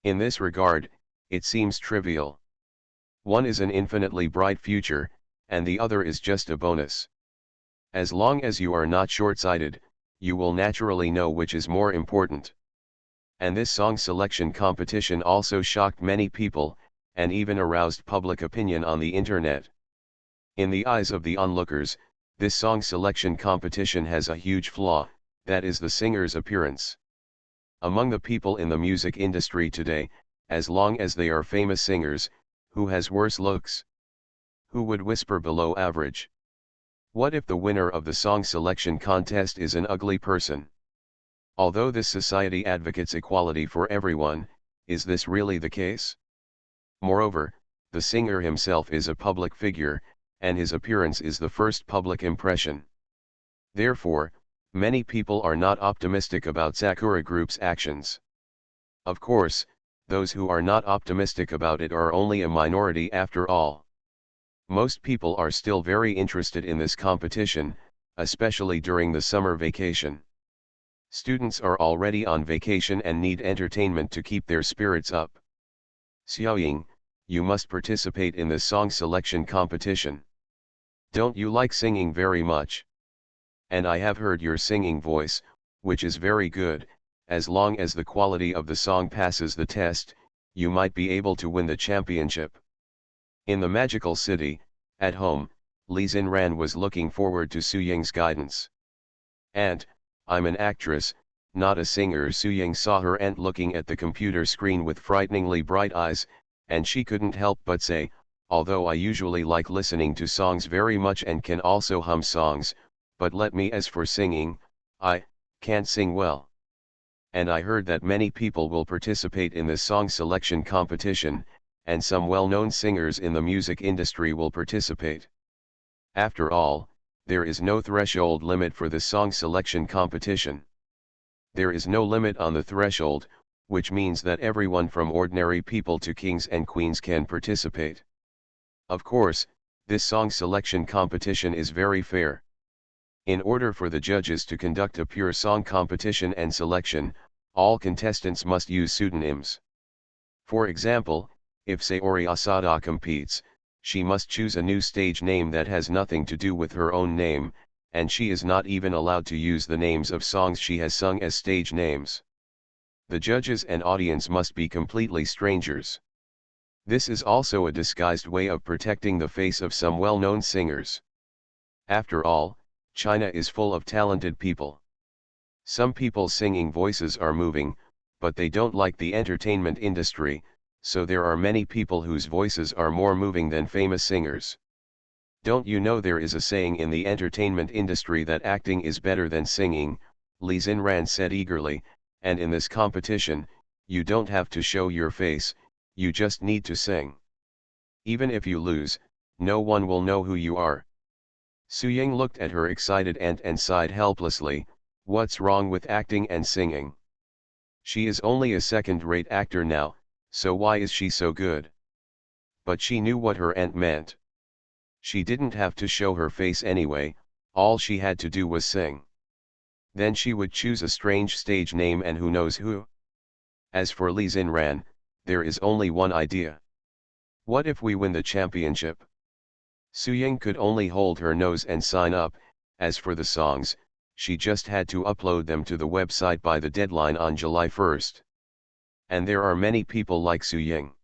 in this regard, it seems trivial. One is an infinitely bright future, and the other is just a bonus. As long as you are not short-sighted, you will naturally know which is more important. And this song selection competition also shocked many people, and even aroused public opinion on the internet. In the eyes of the onlookers, this song selection competition has a huge flaw, that is the singer's appearance. Among the people in the music industry today, as long as they are famous singers, who has worse looks? Who would whisper below average? What if the winner of the song selection contest is an ugly person? Although this society advocates equality for everyone, is this really the case? Moreover, the singer himself is a public figure, and his appearance is the first public impression. Therefore, many people are not optimistic about Sakura Group's actions. Of course, those who are not optimistic about it are only a minority after all. Most people are still very interested in this competition, especially during the summer vacation. Students are already on vacation and need entertainment to keep their spirits up. Xiaoying, you must participate in this song selection competition. Don't you like singing very much? And I have heard your singing voice, which is very good. As long as the quality of the song passes the test, you might be able to win the championship. In the magical city, at home, Li Xinran was looking forward to Su Ying's guidance. "Aunt, I'm an actress, not a singer." Su Ying saw her aunt looking at the computer screen with frighteningly bright eyes, and she couldn't help but say, "Although I usually like listening to songs very much and can also hum songs, but as for singing, I can't sing well. And I heard that many people will participate in this song selection competition, and some well-known singers in the music industry will participate. After all, there is no threshold limit for this song selection competition. There is no limit on the threshold, which means that everyone from ordinary people to kings and queens can participate. Of course, this song selection competition is very fair. In order for the judges to conduct a pure song competition and selection, all contestants must use pseudonyms. For example, if Sayori Asada competes, she must choose a new stage name that has nothing to do with her own name, and she is not even allowed to use the names of songs she has sung as stage names. The judges and audience must be completely strangers. This is also a disguised way of protecting the face of some well-known singers. After all, China is full of talented people. Some people's singing voices are moving, but they don't like the entertainment industry, so there are many people whose voices are more moving than famous singers. Don't you know there is a saying in the entertainment industry that acting is better than singing? Li Xinran said eagerly, and in this competition, you don't have to show your face, you just need to sing. Even if you lose, no one will know who you are. Su Ying looked at her excited aunt and sighed helplessly. What's wrong with acting and singing? She is only a second-rate actor now, so why is she so good? But she knew what her aunt meant. She didn't have to show her face anyway, all she had to do was sing. Then she would choose a strange stage name and who knows who. As for Li Xinran, there is only one idea. What if we win the championship? Su Ying could only hold her nose and sign up. As for the songs, she just had to upload them to the website by the deadline on July 1st. And there are many people like Su Ying.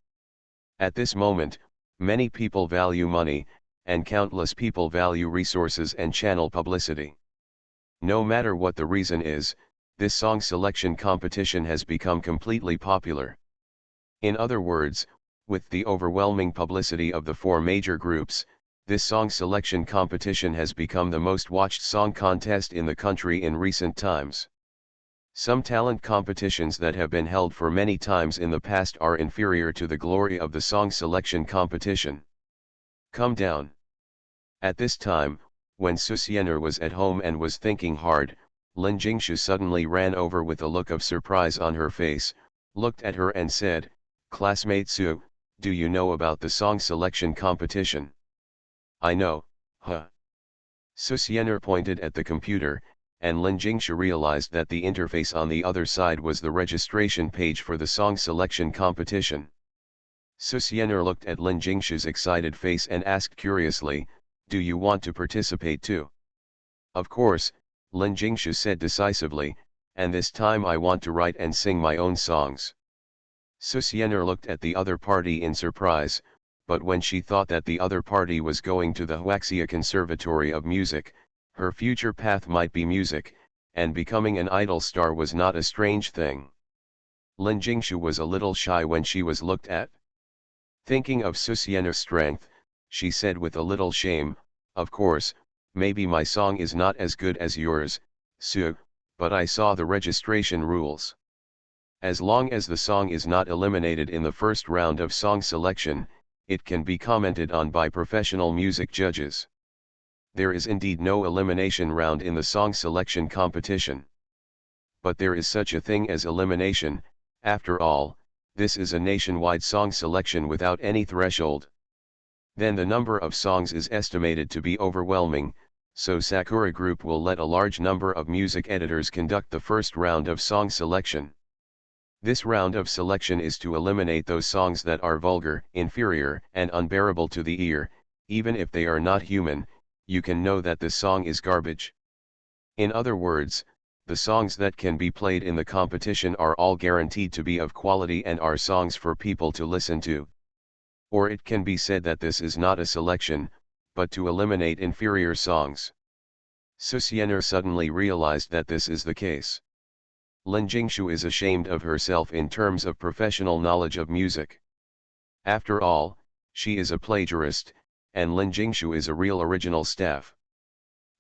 At this moment, many people value money, and countless people value resources and channel publicity. No matter what the reason is, this song selection competition has become completely popular. In other words, with the overwhelming publicity of the four major groups, this song selection competition has become the most watched song contest in the country in recent times. Some talent competitions that have been held for many times in the past are inferior to the glory of the song selection competition. Come down. At this time, when Susiener was at home and was thinking hard, Lin Jingshu suddenly ran over with a look of surprise on her face, looked at her and said, "Classmate Su, do you know about the song selection competition?" "I know, huh?" Susiener pointed at the computer, and Lin Jingshu realized that the interface on the other side was the registration page for the song selection competition. Susiener looked at Lin Jingshu's excited face and asked curiously, "Do you want to participate too?" "Of course," Lin Jingshu said decisively, "and this time I want to write and sing my own songs." Susiener looked at the other party in surprise, but when she thought that the other party was going to the Huaxia Conservatory of Music, her future path might be music, and becoming an idol star was not a strange thing. Lin Jingshu was a little shy when she was looked at. Thinking of Susiener's strength, she said with a little shame, "Of course, maybe my song is not as good as yours, Su, but I saw the registration rules. As long as the song is not eliminated in the first round of song selection, it can be commented on by professional music judges. There is indeed no elimination round in the song selection competition. But there is such a thing as elimination. After all, this is a nationwide song selection without any threshold. Then the number of songs is estimated to be overwhelming, so Sakura Group will let a large number of music editors conduct the first round of song selection. This round of selection is to eliminate those songs that are vulgar, inferior, and unbearable to the ear. Even if they are not human, you can know that this song is garbage. In other words, the songs that can be played in the competition are all guaranteed to be of quality and are songs for people to listen to. Or it can be said that this is not a selection, but to eliminate inferior songs. Susiener suddenly realized that this is the case. Lin Jingshu is ashamed of herself in terms of professional knowledge of music. After all, she is a plagiarist, and Lin Jingshu is a real original staff.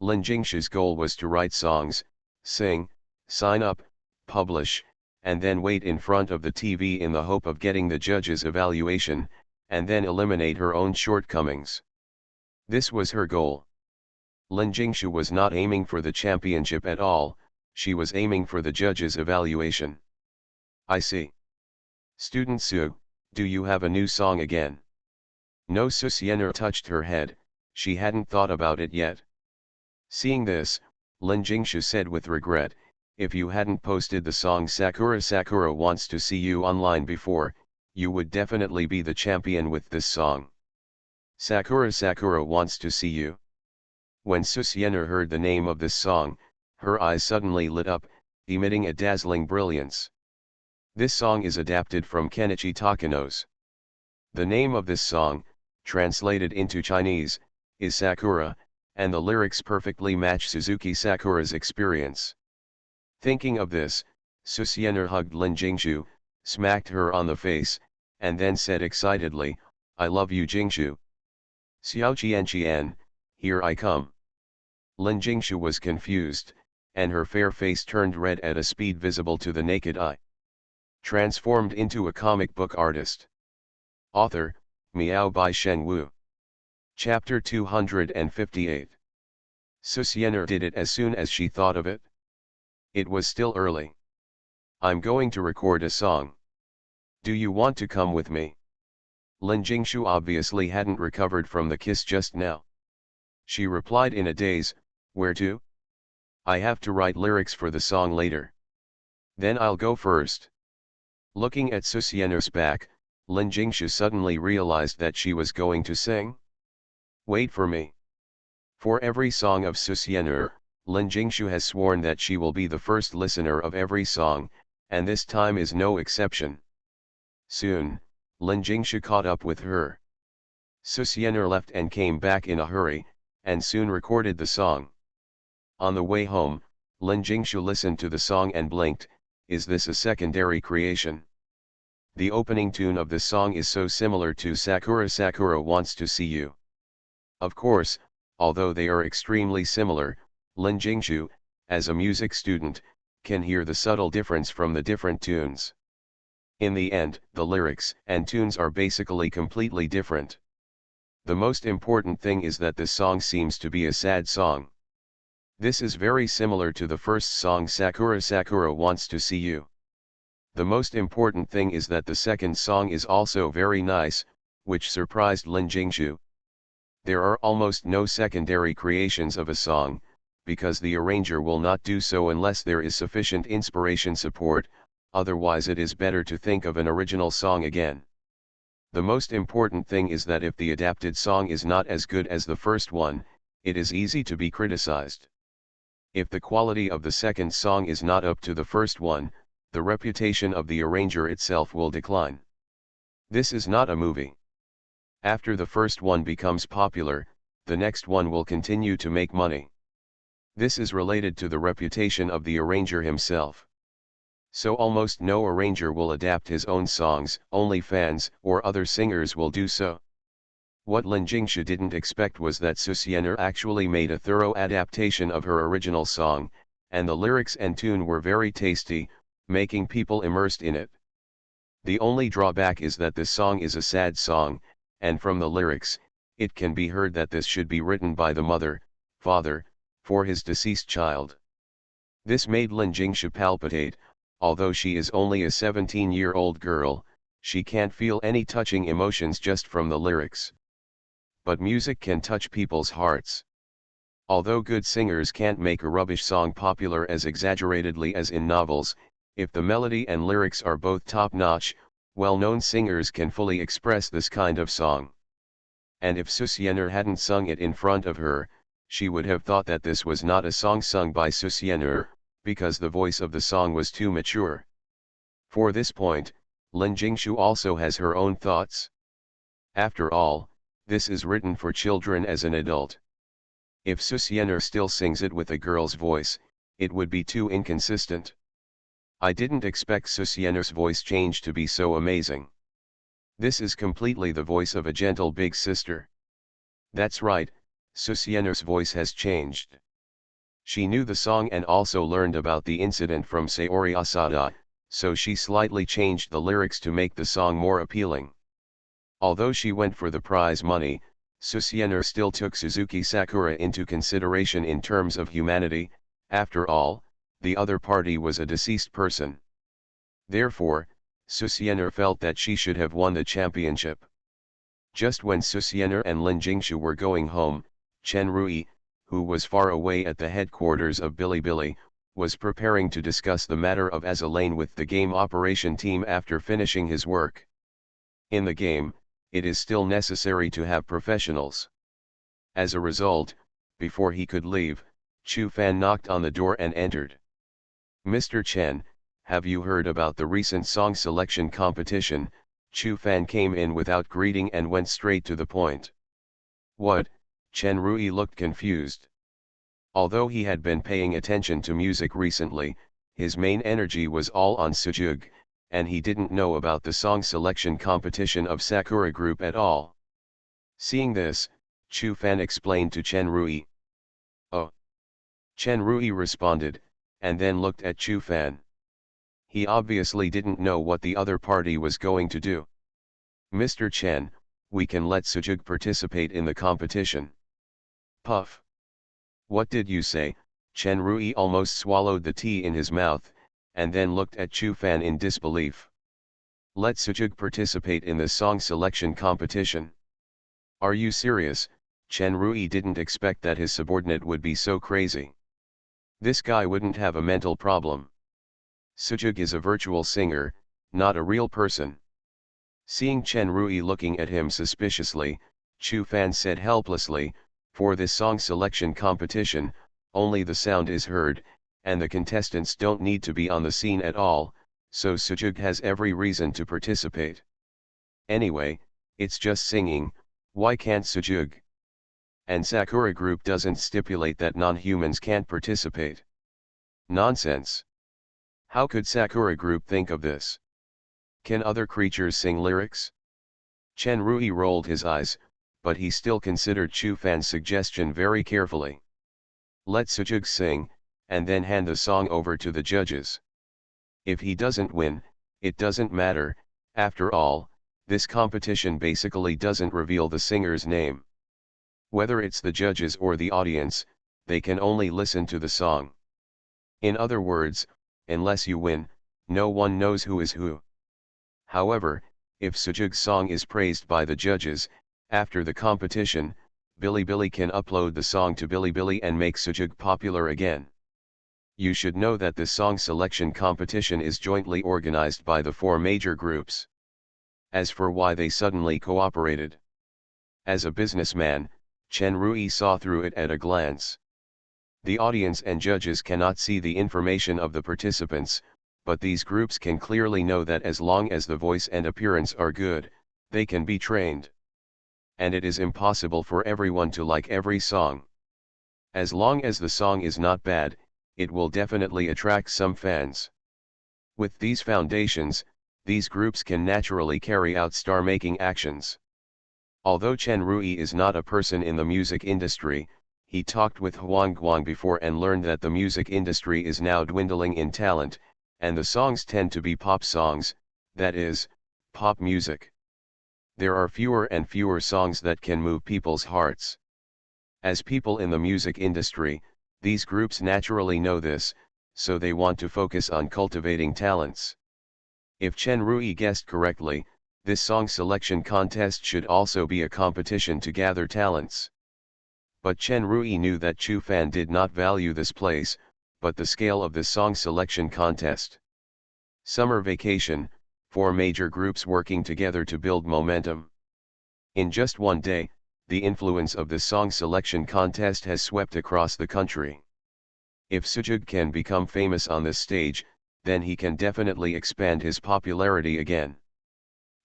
Lin Jingshu's goal was to write songs, sing, sign up, publish, and then wait in front of the TV in the hope of getting the judge's evaluation, and then eliminate her own shortcomings. This was her goal. Lin Jingshu was not aiming for the championship at all, she was aiming for the judge's evaluation. "I see. Student Su, do you have a new song again?" No. Susiener touched her head, she hadn't thought about it yet. Seeing this, Lin Jingshu said with regret, "If you hadn't posted the song Sakura Sakura Wants to See You online before, you would definitely be the champion with this song. Sakura Sakura Wants to See You." When Susiener heard the name of this song, her eyes suddenly lit up, emitting a dazzling brilliance. This song is adapted from Kenichi Takano's. The name of this song, translated into Chinese, is Sakura, and the lyrics perfectly match Suzuki Sakura's experience. Thinking of this, Susiener hugged Lin Jingshu, smacked her on the face, and then said excitedly, "I love you Jingshu. Xiao Qian, here I come." Lin Jingshu was confused, and her fair face turned red at a speed visible to the naked eye. Transformed into a comic book artist. Author, Miao by Shen Wu. Chapter 258. Susiener did it as soon as she thought of it. It was still early. "I'm going to record a song. Do you want to come with me?" Lin Jingshu obviously hadn't recovered from the kiss just now. She replied in a daze, "Where to? I have to write lyrics for the song later. Then I'll go first." Looking at Susiener's back, Lin Jingshu suddenly realized that she was going to sing. "Wait for me." For every song of Susiener, Lin Jingshu has sworn that she will be the first listener of every song, and this time is no exception. Soon, Lin Jingshu caught up with her. Susiener left and came back in a hurry, and soon recorded the song. On the way home, Lin Jingshu listened to the song and blinked, is this a secondary creation? The opening tune of this song is so similar to Sakura Sakura Wants to See You. Of course, although they are extremely similar, Lin Jingshu, as a music student, can hear the subtle difference from the different tunes. In the end, the lyrics and tunes are basically completely different. The most important thing is that this song seems to be a sad song. This is very similar to the first song Sakura Sakura Wants to See You. The most important thing is that the second song is also very nice, which surprised Lin Jingshu. There are almost no secondary creations of a song, because the arranger will not do so unless there is sufficient inspiration support, otherwise it is better to think of an original song again. The most important thing is that if the adapted song is not as good as the first one, it is easy to be criticized. If the quality of the second song is not up to the first one, the reputation of the arranger itself will decline. This is not a movie. After the first one becomes popular, the next one will continue to make money. This is related to the reputation of the arranger himself. So almost no arranger will adapt his own songs, only fans or other singers will do so. What Lin Jingshu didn't expect was that Susiener actually made a thorough adaptation of her original song, and the lyrics and tune were very tasty, making people immersed in it. The only drawback is that this song is a sad song, and from the lyrics, it can be heard that this should be written by the mother, father, for his deceased child. This made Lin Jingshu palpitate. Although she is only a 17-year-old girl, she can't feel any touching emotions just from the lyrics. But music can touch people's hearts. Although good singers can't make a rubbish song popular as exaggeratedly as in novels, if the melody and lyrics are both top-notch, well-known singers can fully express this kind of song. And if Susiener hadn't sung it in front of her, she would have thought that this was not a song sung by Susiener, because the voice of the song was too mature. For this point, Lin Jingshu also has her own thoughts. After all, this is written for children as an adult. If Susiener still sings it with a girl's voice, it would be too inconsistent. I didn't expect Susiener's voice change to be so amazing. This is completely the voice of a gentle big sister. That's right, Susiener's voice has changed. She knew the song and also learned about the incident from Sayori Asada, so she slightly changed the lyrics to make the song more appealing. Although she went for the prize money, Susiener still took Suzuki Sakura into consideration in terms of humanity. After all, the other party was a deceased person. Therefore, Susiener felt that she should have won the championship. Just when Susiener and Lin Jingshu were going home, Chen Rui, who was far away at the headquarters of Bilibili, was preparing to discuss the matter of Azalane with the game operation team after finishing his work. In the game, it is still necessary to have professionals. As a result, before he could leave, Chu Fan knocked on the door and entered. "Mr. Chen, have you heard about the recent song selection competition?" Chu Fan came in without greeting and went straight to the point. "What?" Chen Rui looked confused. Although he had been paying attention to music recently, his main energy was all on Sujug, and he didn't know about the song selection competition of Sakura Group at all. Seeing this, Chu Fan explained to Chen Rui. "Oh." Chen Rui responded, and then looked at Chu Fan. He obviously didn't know what the other party was going to do. "Mr. Chen, we can let Sujug participate in the competition." Puff. "What did you say?" Chen Rui almost swallowed the tea in his mouth, and then looked at Chu Fan in disbelief. "Let Sujug participate in the song selection competition? Are you serious?" Chen Rui didn't expect that his subordinate would be so crazy. This guy wouldn't have a mental problem. Sujug is a virtual singer, not a real person. Seeing Chen Rui looking at him suspiciously, Chu Fan said helplessly, "For this song selection competition, only the sound is heard, and the contestants don't need to be on the scene at all, so Sujug has every reason to participate. Anyway, it's just singing, Why can't Sujug and Sakura group doesn't stipulate that non-humans can't participate? Nonsense. How could Sakura group think of this? Can other creatures sing lyrics? Chen Rui rolled his eyes, but he still considered Chu Fan's suggestion very carefully. Let Sujug sing, and then hand the song over to the judges. If he doesn't win, it doesn't matter. After all, this competition basically doesn't reveal the singer's name. Whether it's the judges or the audience, they can only listen to the song. In other words, unless you win, no one knows who is who. However, if Sujug's song is praised by the judges, after the competition, Bilibili can upload the song to Bilibili and make Sujug popular again. You should know that this song selection competition is jointly organized by the 4 major groups. As for why they suddenly cooperated. As a businessman, Chen Rui saw through it at a glance. The audience and judges cannot see the information of the participants, but these groups can clearly know that as long as the voice and appearance are good, they can be trained. And it is impossible for everyone to like every song. As long as the song is not bad, it will definitely attract some fans. With these foundations, these groups can naturally carry out star-making actions. Although Chen Rui is not a person in the music industry, he talked with Huang Guang before and learned that the music industry is now dwindling in talent, and the songs tend to be pop songs, that is, pop music. There are fewer and fewer songs that can move people's hearts. As people in the music industry, these groups naturally know this, so they want to focus on cultivating talents. If Chen Rui guessed correctly, this song selection contest should also be a competition to gather talents. But Chen Rui knew that Chu Fan did not value this place, but the scale of this song selection contest. Summer vacation, 4 major groups working together to build momentum. In just one day, the influence of this song selection contest has swept across the country. If Sujug can become famous on this stage, then he can definitely expand his popularity again.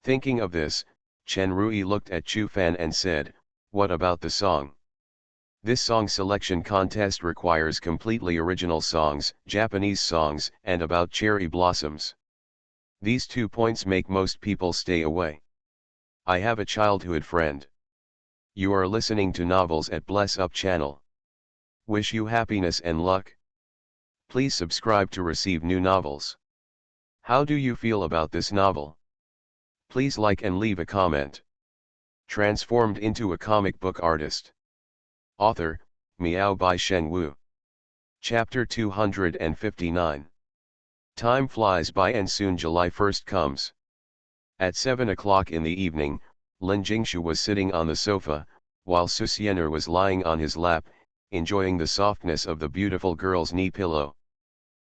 Thinking of this, Chen Rui looked at Chu Fan and said, "What about the song? This song selection contest requires completely original songs, Japanese songs, and about cherry blossoms. These 2 points make most people stay away. I have a childhood friend. You are listening to Novels at Bless Up channel. Wish you happiness and luck. Please subscribe to receive new novels. How do you feel about this novel? Please like and leave a comment." Transformed into a comic book artist. Author, Miao by Shen Wu. Chapter 259. Time flies by and soon July 1st comes. At 7 o'clock in the evening, Lin Jingshu was sitting on the sofa, while Susiener was lying on his lap, enjoying the softness of the beautiful girl's knee pillow.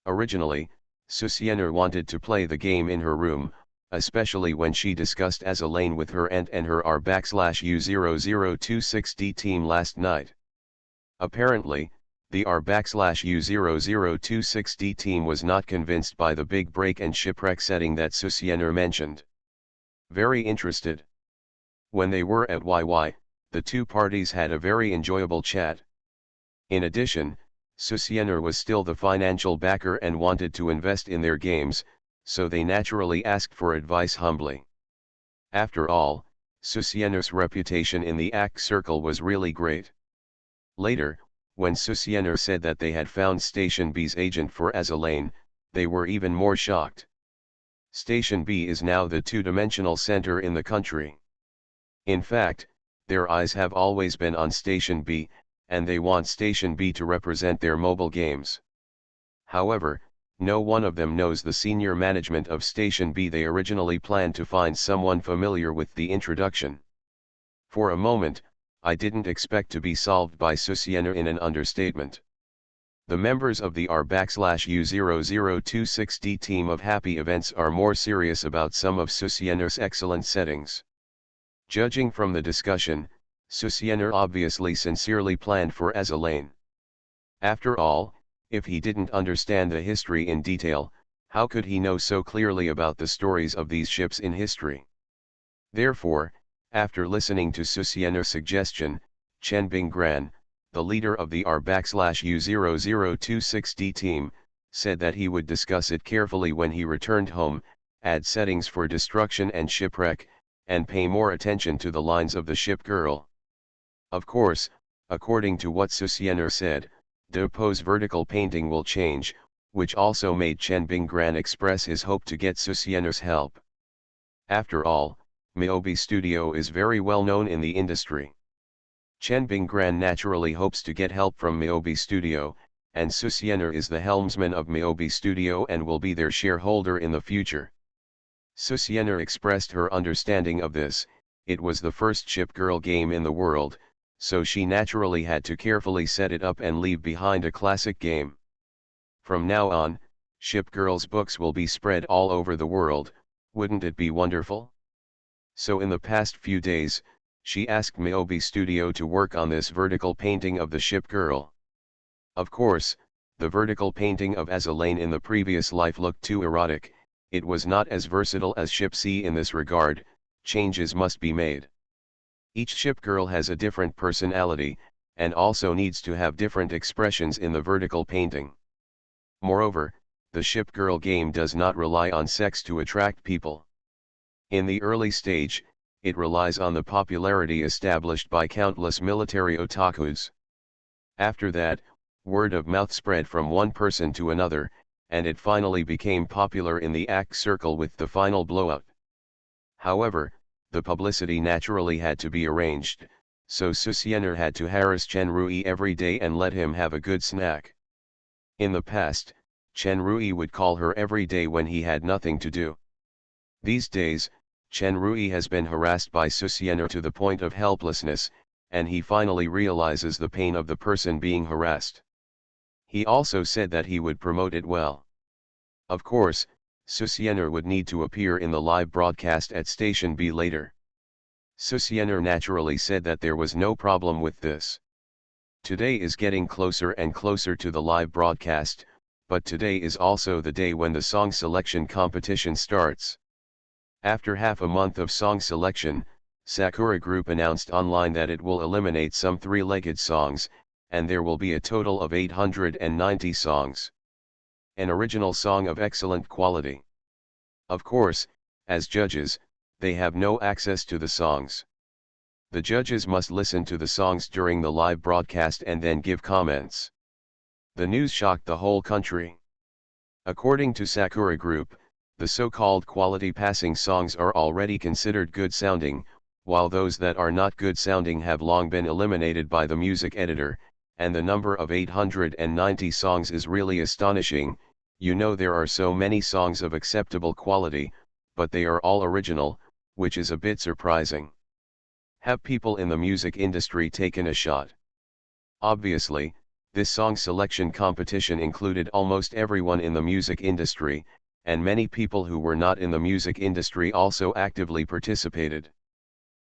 Originally, Susiener wanted to play the game in her room, especially when she discussed as a lane with her aunt and her R/U0026D team last night. Apparently, the R/U0026D team was not convinced by the big break and shipwreck setting that Susiener mentioned. Very interested. When they were at YY, the 2 parties had a very enjoyable chat. In addition, Susiener was still the financial backer and wanted to invest in their games, so they naturally asked for advice humbly. After all, Susiener's reputation in the ACT circle was really great. Later, when Susiener said that they had found Station B's agent for Azalane, they were even more shocked. Station B is now the 2-dimensional center in the country. In fact, their eyes have always been on Station B, and they want Station B to represent their mobile games. However, no one of them knows the senior management of Station B. They originally planned to find someone familiar with the introduction. For a moment, I didn't expect to be solved by Susiener in an understatement. The members of the R/U0026D team of Happy Events are more serious about some of Susiener's excellent settings. Judging from the discussion, Susiener obviously sincerely planned for Azalane. After all, if he didn't understand the history in detail, how could he know so clearly about the stories of these ships in history? Therefore, After listening to Susiener's suggestion, Chen Binggran, the leader of the R/U0026D team, said that he would discuss it carefully when he returned home, add settings for destruction and shipwreck, and pay more attention to the lines of the ship girl. Of course, according to what Susiener said, Dopo's vertical painting will change, which also made Chen Binggran express his hope to get Susiener's help. After all, Miobi Studio is very well known in the industry. Chen Binggran naturally hopes to get help from Miobi Studio, and Susiener is the helmsman of Miobi Studio and will be their shareholder in the future. Susiener expressed her understanding of this. It was the first ship girl game in the world, so she naturally had to carefully set it up and leave behind a classic game. From now on, ship girls books will be spread all over the world. Wouldn't it be wonderful? So in the past few days, she asked Miobi Studio to work on this vertical painting of the ship girl. Of course, the vertical painting of Azalane in the previous life looked too erotic. It was not as versatile as Ship C in this regard. Changes must be made. Each ship girl has a different personality, and also needs to have different expressions in the vertical painting. Moreover, the ship girl game does not rely on sex to attract people. In the early stage, it relies on the popularity established by countless military otakus. After that, word of mouth spread from one person to another, and it finally became popular in the act circle with the final blowout. However, the publicity naturally had to be arranged, so Susiener had to harass Chen Rui every day and let him have a good snack. In the past, Chen Rui would call her every day when he had nothing to do. These days, Chen Rui has been harassed by Susiener to the point of helplessness, and he finally realizes the pain of the person being harassed. He also said that he would promote it well. Of course, Susiener would need to appear in the live broadcast at Station B later. Susiener naturally said that there was no problem with this. Today is getting closer and closer to the live broadcast, but today is also the day when the song selection competition starts. After half a month of song selection, Sakura Group announced online that it will eliminate some three-legged songs, and there will be a total of 890 songs. An original song of excellent quality. Of course, as judges, they have no access to the songs. The judges must listen to the songs during the live broadcast and then give comments. The news shocked the whole country. According to Sakura Group, the so-called quality passing songs are already considered good sounding, while those that are not good sounding have long been eliminated by the music editor, and the number of 890 songs is really astonishing. You know, there are so many songs of acceptable quality, but they are all original, which is a bit surprising. Have people in the music industry taken a shot? Obviously, this song selection competition included almost everyone in the music industry, and many people who were not in the music industry also actively participated.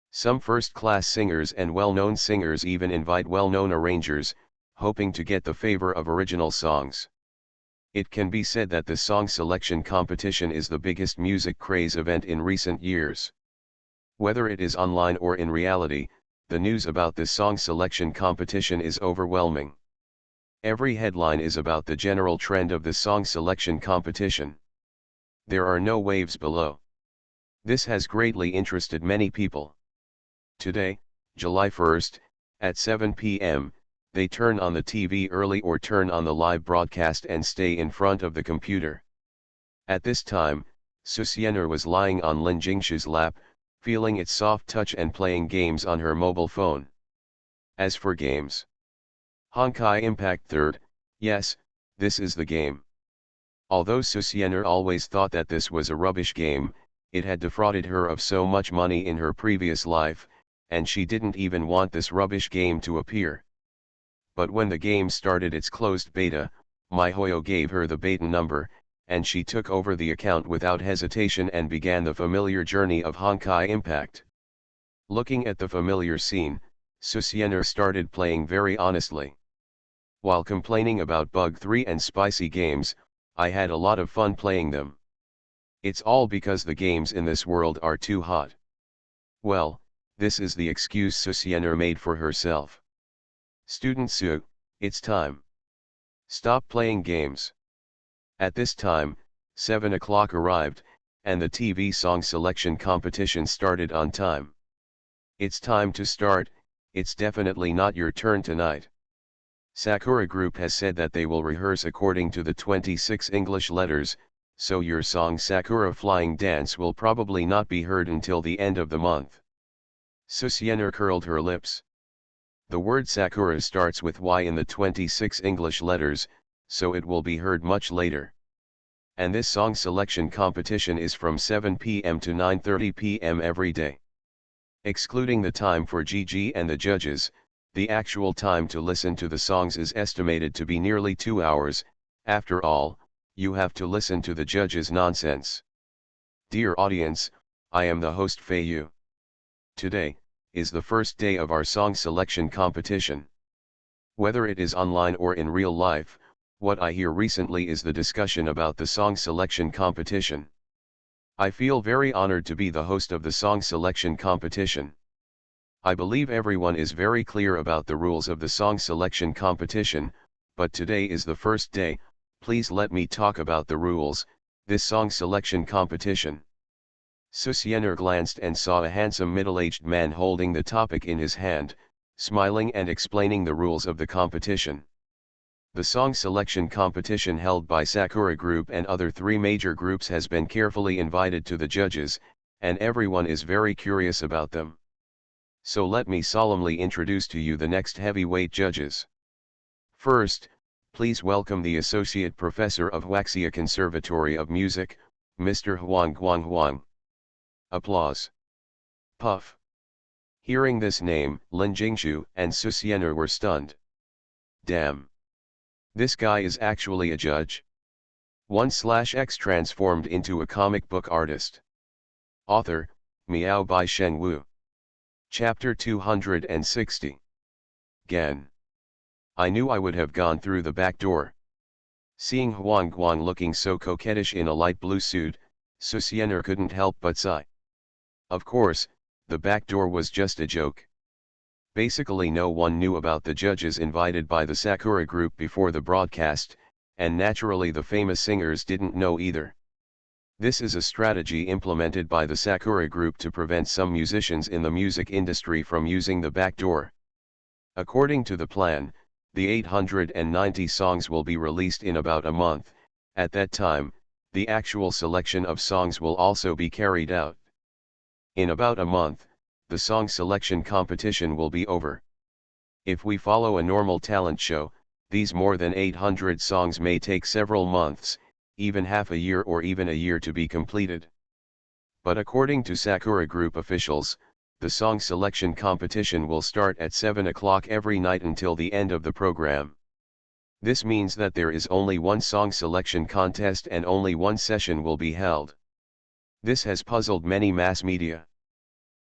Some first-class singers and well-known singers even invite well-known arrangers, hoping to get the favor of original songs. It can be said that the song selection competition is the biggest music craze event in recent years. Whether it is online or in reality, the news about this song selection competition is overwhelming. Every headline is about the general trend of the song selection competition. There are no waves below. This has greatly interested many people. Today, July 1st, at 7 p.m., they turn on the TV early or turn on the live broadcast and stay in front of the computer. At this time, Susiener was lying on Lin Jingshu's lap, feeling its soft touch and playing games on her mobile phone. As for games, Honkai Impact 3rd, yes, this is the game. Although Susiener always thought that this was a rubbish game, it had defrauded her of so much money in her previous life, and she didn't even want this rubbish game to appear. But when the game started its closed beta, MiHoYo gave her the beta number, and she took over the account without hesitation and began the familiar journey of Honkai Impact. Looking at the familiar scene, Susiener started playing very honestly. While complaining about Bug 3 and spicy games, I had a lot of fun playing them. It's all because the games in this world are too hot. Well, This is the excuse Susiener made for herself. Student Su, it's time. Stop playing games. At this time, 7 o'clock arrived, and the TV song selection competition started on time. It's time to start, it's definitely not your turn tonight. Sakura Group has said that they will rehearse according to the 26 English letters, so your song Sakura Flying Dance will probably not be heard until the end of the month. Susiener curled her lips. The word Sakura starts with Y in the 26 English letters, so it will be heard much later. And this song selection competition is from 7 p.m. to 9:30 p.m. every day. Excluding the time for Gigi and the judges, the actual time to listen to the songs is estimated to be nearly 2 hours. After all, you have to listen to the judges' nonsense. Dear audience, I am the host Fei Yu. Today is the first day of our song selection competition. Whether it is online or in real life, what I hear recently is the discussion about the song selection competition. I feel very honored to be the host of the song selection competition. I believe everyone is very clear about the rules of the song selection competition, but today is the first day. Please let me talk about the rules. This song selection competition. Susiener glanced and saw a handsome middle-aged man holding the topic in his hand, smiling and explaining the rules of the competition. The song selection competition held by Sakura Group and other 3 major groups has been carefully invited to the judges, and everyone is very curious about them. So let me solemnly introduce to you the next heavyweight judges. First, please welcome the Associate Professor of Huaxia Conservatory of Music, Mr. Huang Huang. Applause. Puff. Hearing this name, Lin Jingshu and Susiener were stunned. Damn. This guy is actually a judge? 1/X transformed into a comic book artist. Author, Miao Bai Shen Wu. Chapter 260. Gan. I knew I would have gone through the back door. Seeing Huang Guang looking so coquettish in a light blue suit, Susiener couldn't help but sigh. Of course, the back door was just a joke. Basically no one knew about the judges invited by the Sakura Group before the broadcast, and naturally the famous singers didn't know either. This is a strategy implemented by the Sakura Group to prevent some musicians in the music industry from using the back door. According to the plan, the 890 songs will be released in about a month. At that time, the actual selection of songs will also be carried out. In about a month, the song selection competition will be over. If we follow a normal talent show, these more than 800 songs may take several months, even half a year or even a year to be completed. But according to Sakura Group officials, the song selection competition will start at 7 o'clock every night until the end of the program. This means that there is only one song selection contest and only one session will be held. This has puzzled many mass media.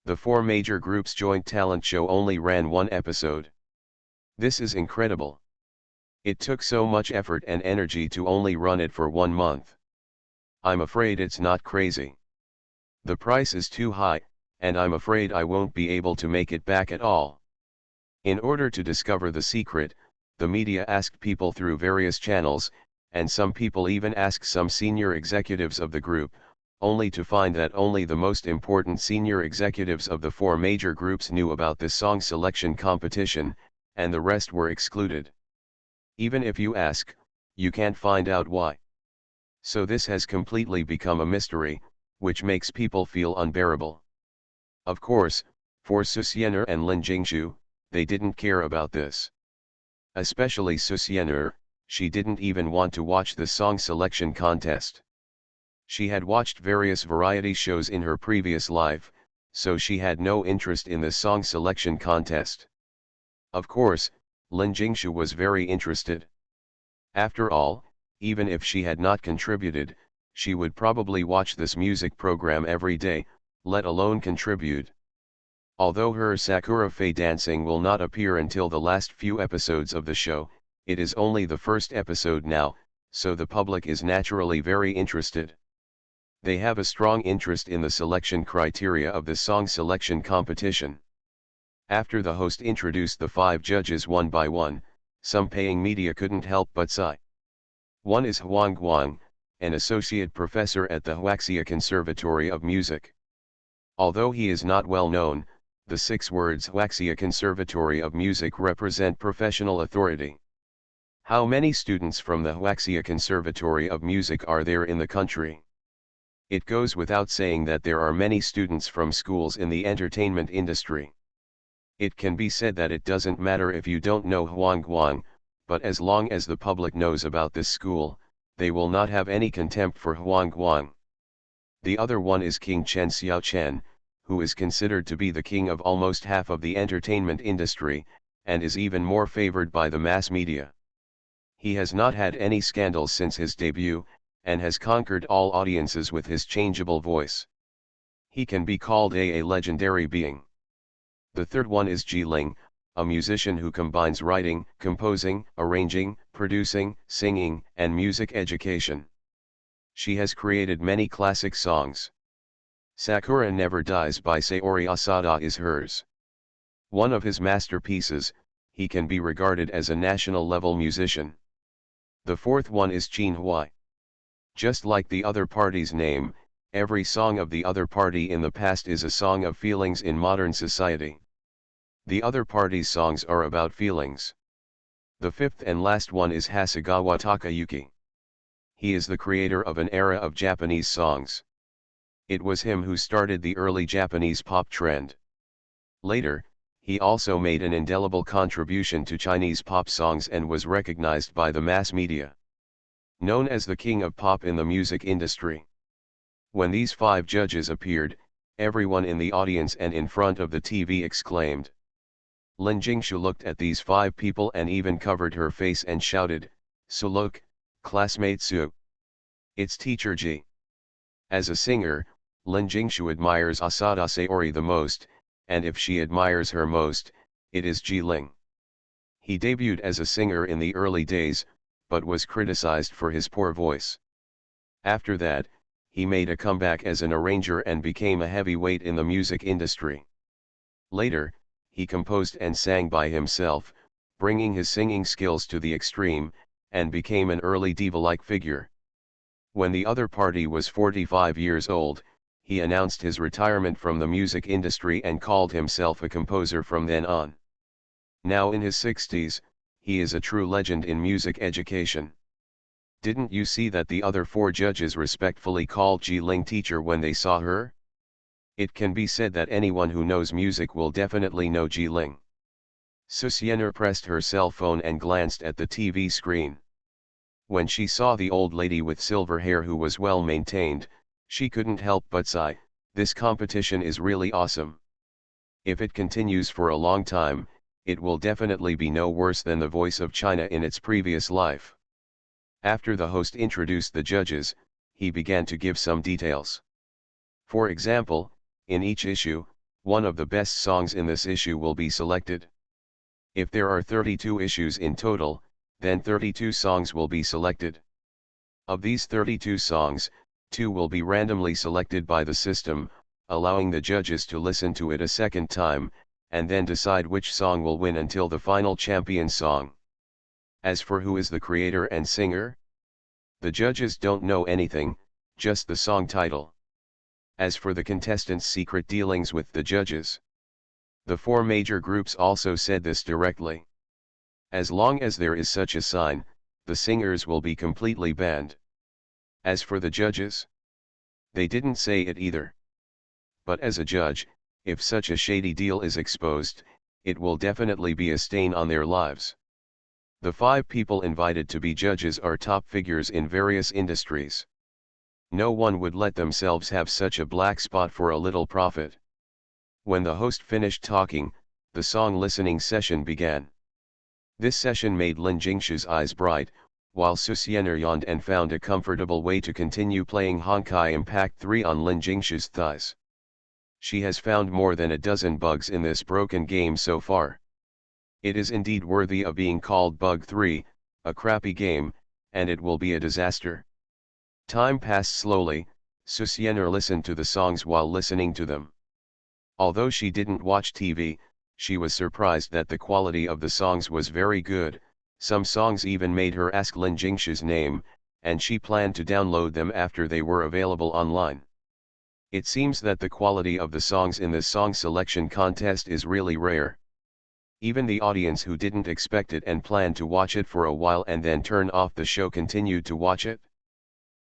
The 4 major groups' joint talent show only ran 1 episode. This is incredible. It took so much effort and energy to only run it for 1 month. I'm afraid it's not crazy. The price is too high, and I'm afraid I won't be able to make it back at all. In order to discover the secret, the media asked people through various channels, and some people even asked some senior executives of the group, only to find that only the most important senior executives of the 4 major groups knew about this song selection competition, and the rest were excluded. Even if you ask, you can't find out why. So this has completely become a mystery, which makes people feel unbearable. Of course, for Susiener and Lin Jingshu, they didn't care about this. Especially Susiener, she didn't even want to watch the song selection contest. She had watched various variety shows in her previous life, so she had no interest in the song selection contest. Of course, Lin Jingshu was very interested. After all, even if she had not contributed, she would probably watch this music program every day, let alone contribute. Although her Sakura Fei dancing will not appear until the last few episodes of the show, it is only the first episode now, so the public is naturally very interested. They have a strong interest in the selection criteria of the song selection competition. After the host introduced the 5 judges one by one, some paying media couldn't help but sigh. One is Huang Guang, an associate professor at the Huaxia Conservatory of Music. Although he is not well known, the 6 words Huaxia Conservatory of Music represent professional authority. How many students from the Huaxia Conservatory of Music are there in the country? It goes without saying that there are many students from schools in the entertainment industry. It can be said that it doesn't matter if you don't know Huang Guang, but as long as the public knows about this school, they will not have any contempt for Huang Guang. The other one is King Chen Xiaochen, who is considered to be the king of almost half of the entertainment industry, and is even more favored by the mass media. He has not had any scandals since his debut, and has conquered all audiences with his changeable voice. He can be called a legendary being. The third one is Ji Ling, a musician who combines writing, composing, arranging, producing, singing, and music education. She has created many classic songs. Sakura Never Dies by Saori Asada is hers. One of his masterpieces, he can be regarded as a national-level musician. The fourth one is Qin Huai. Just like the other party's name, every song of the other party in the past is a song of feelings in modern society. The other party's songs are about feelings. The fifth and last one is Hasegawa Takayuki. He is the creator of an era of Japanese songs. It was him who started the early Japanese pop trend. Later, he also made an indelible contribution to Chinese pop songs and was recognized by the mass media. Known as the king of pop in the music industry. When these 5 judges appeared, everyone in the audience and in front of the TV exclaimed. Lin Jingshu looked at these 5 people and even covered her face and shouted, "So look, classmate Su. It's teacher Ji." As a singer, Lin Jingshu admires Asada Saori the most, and if she admires her most, it is Ji Ling. He debuted as a singer in the early days, but was criticized for his poor voice. After that, he made a comeback as an arranger and became a heavyweight in the music industry. Later, he composed and sang by himself, bringing his singing skills to the extreme, and became an early diva-like figure. When the other party was 45 years old, he announced his retirement from the music industry and called himself a composer from then on. Now in his 60s, he is a true legend in music education. Didn't you see that the other 4 judges respectfully called Ji Ling teacher when they saw her? It can be said that anyone who knows music will definitely know Ji Ling. Susiener pressed her cell phone and glanced at the TV screen. When she saw the old lady with silver hair who was well maintained, she couldn't help but sigh, "This competition is really awesome. If it continues for a long time, it will definitely be no worse than the Voice of China in its previous life." After the host introduced the judges, he began to give some details. For example, in each issue, one of the best songs in this issue will be selected. If there are 32 issues in total, then 32 songs will be selected. Of these 32 songs, 2 will be randomly selected by the system, allowing the judges to listen to it a second time, and then decide which song will win until the final champion song. As for who is the creator and singer, the judges don't know anything, just the song title. As for the contestants' secret dealings with the judges, the 4 major groups also said this directly. As long as there is such a sign, the singers will be completely banned. As for the judges, they didn't say it either. But as a judge, if such a shady deal is exposed, it will definitely be a stain on their lives. The 5 people invited to be judges are top figures in various industries. No one would let themselves have such a black spot for a little profit. When the host finished talking, the song listening session began. This session made Lin Jingshu's eyes bright, while Susiener yawned and found a comfortable way to continue playing Honkai Impact 3 on Lin Jingshu's thighs. She has found more than a dozen bugs in this broken game so far. It is indeed worthy of being called Bug 3, a crappy game, and it will be a disaster. Time passed slowly, Susiener listened to the songs while listening to them. Although she didn't watch TV, she was surprised that the quality of the songs was very good. Some songs even made her ask Lin Jingshi's name, and she planned to download them after they were available online. It seems that the quality of the songs in this song selection contest is really rare. Even the audience who didn't expect it and planned to watch it for a while and then turn off the show continued to watch it.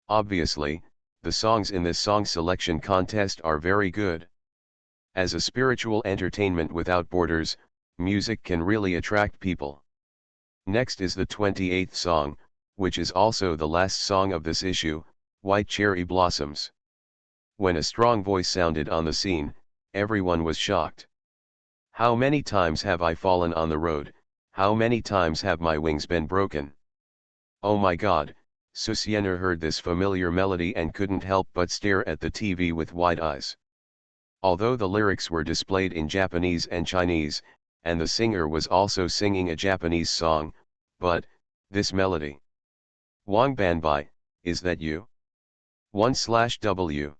Obviously, the songs in this song selection contest are very good. As a spiritual entertainment without borders, music can really attract people. Next is the 28th song, which is also the last song of this issue, White Cherry Blossoms. When a strong voice sounded on the scene, everyone was shocked. How many times have I fallen on the road, how many times have my wings been broken? Oh my God, Susiener heard this familiar melody and couldn't help but stare at the TV with wide eyes. Although the lyrics were displayed in Japanese and Chinese, and the singer was also singing a Japanese song, but, this melody. Wang Banbai, is that you? 1/W.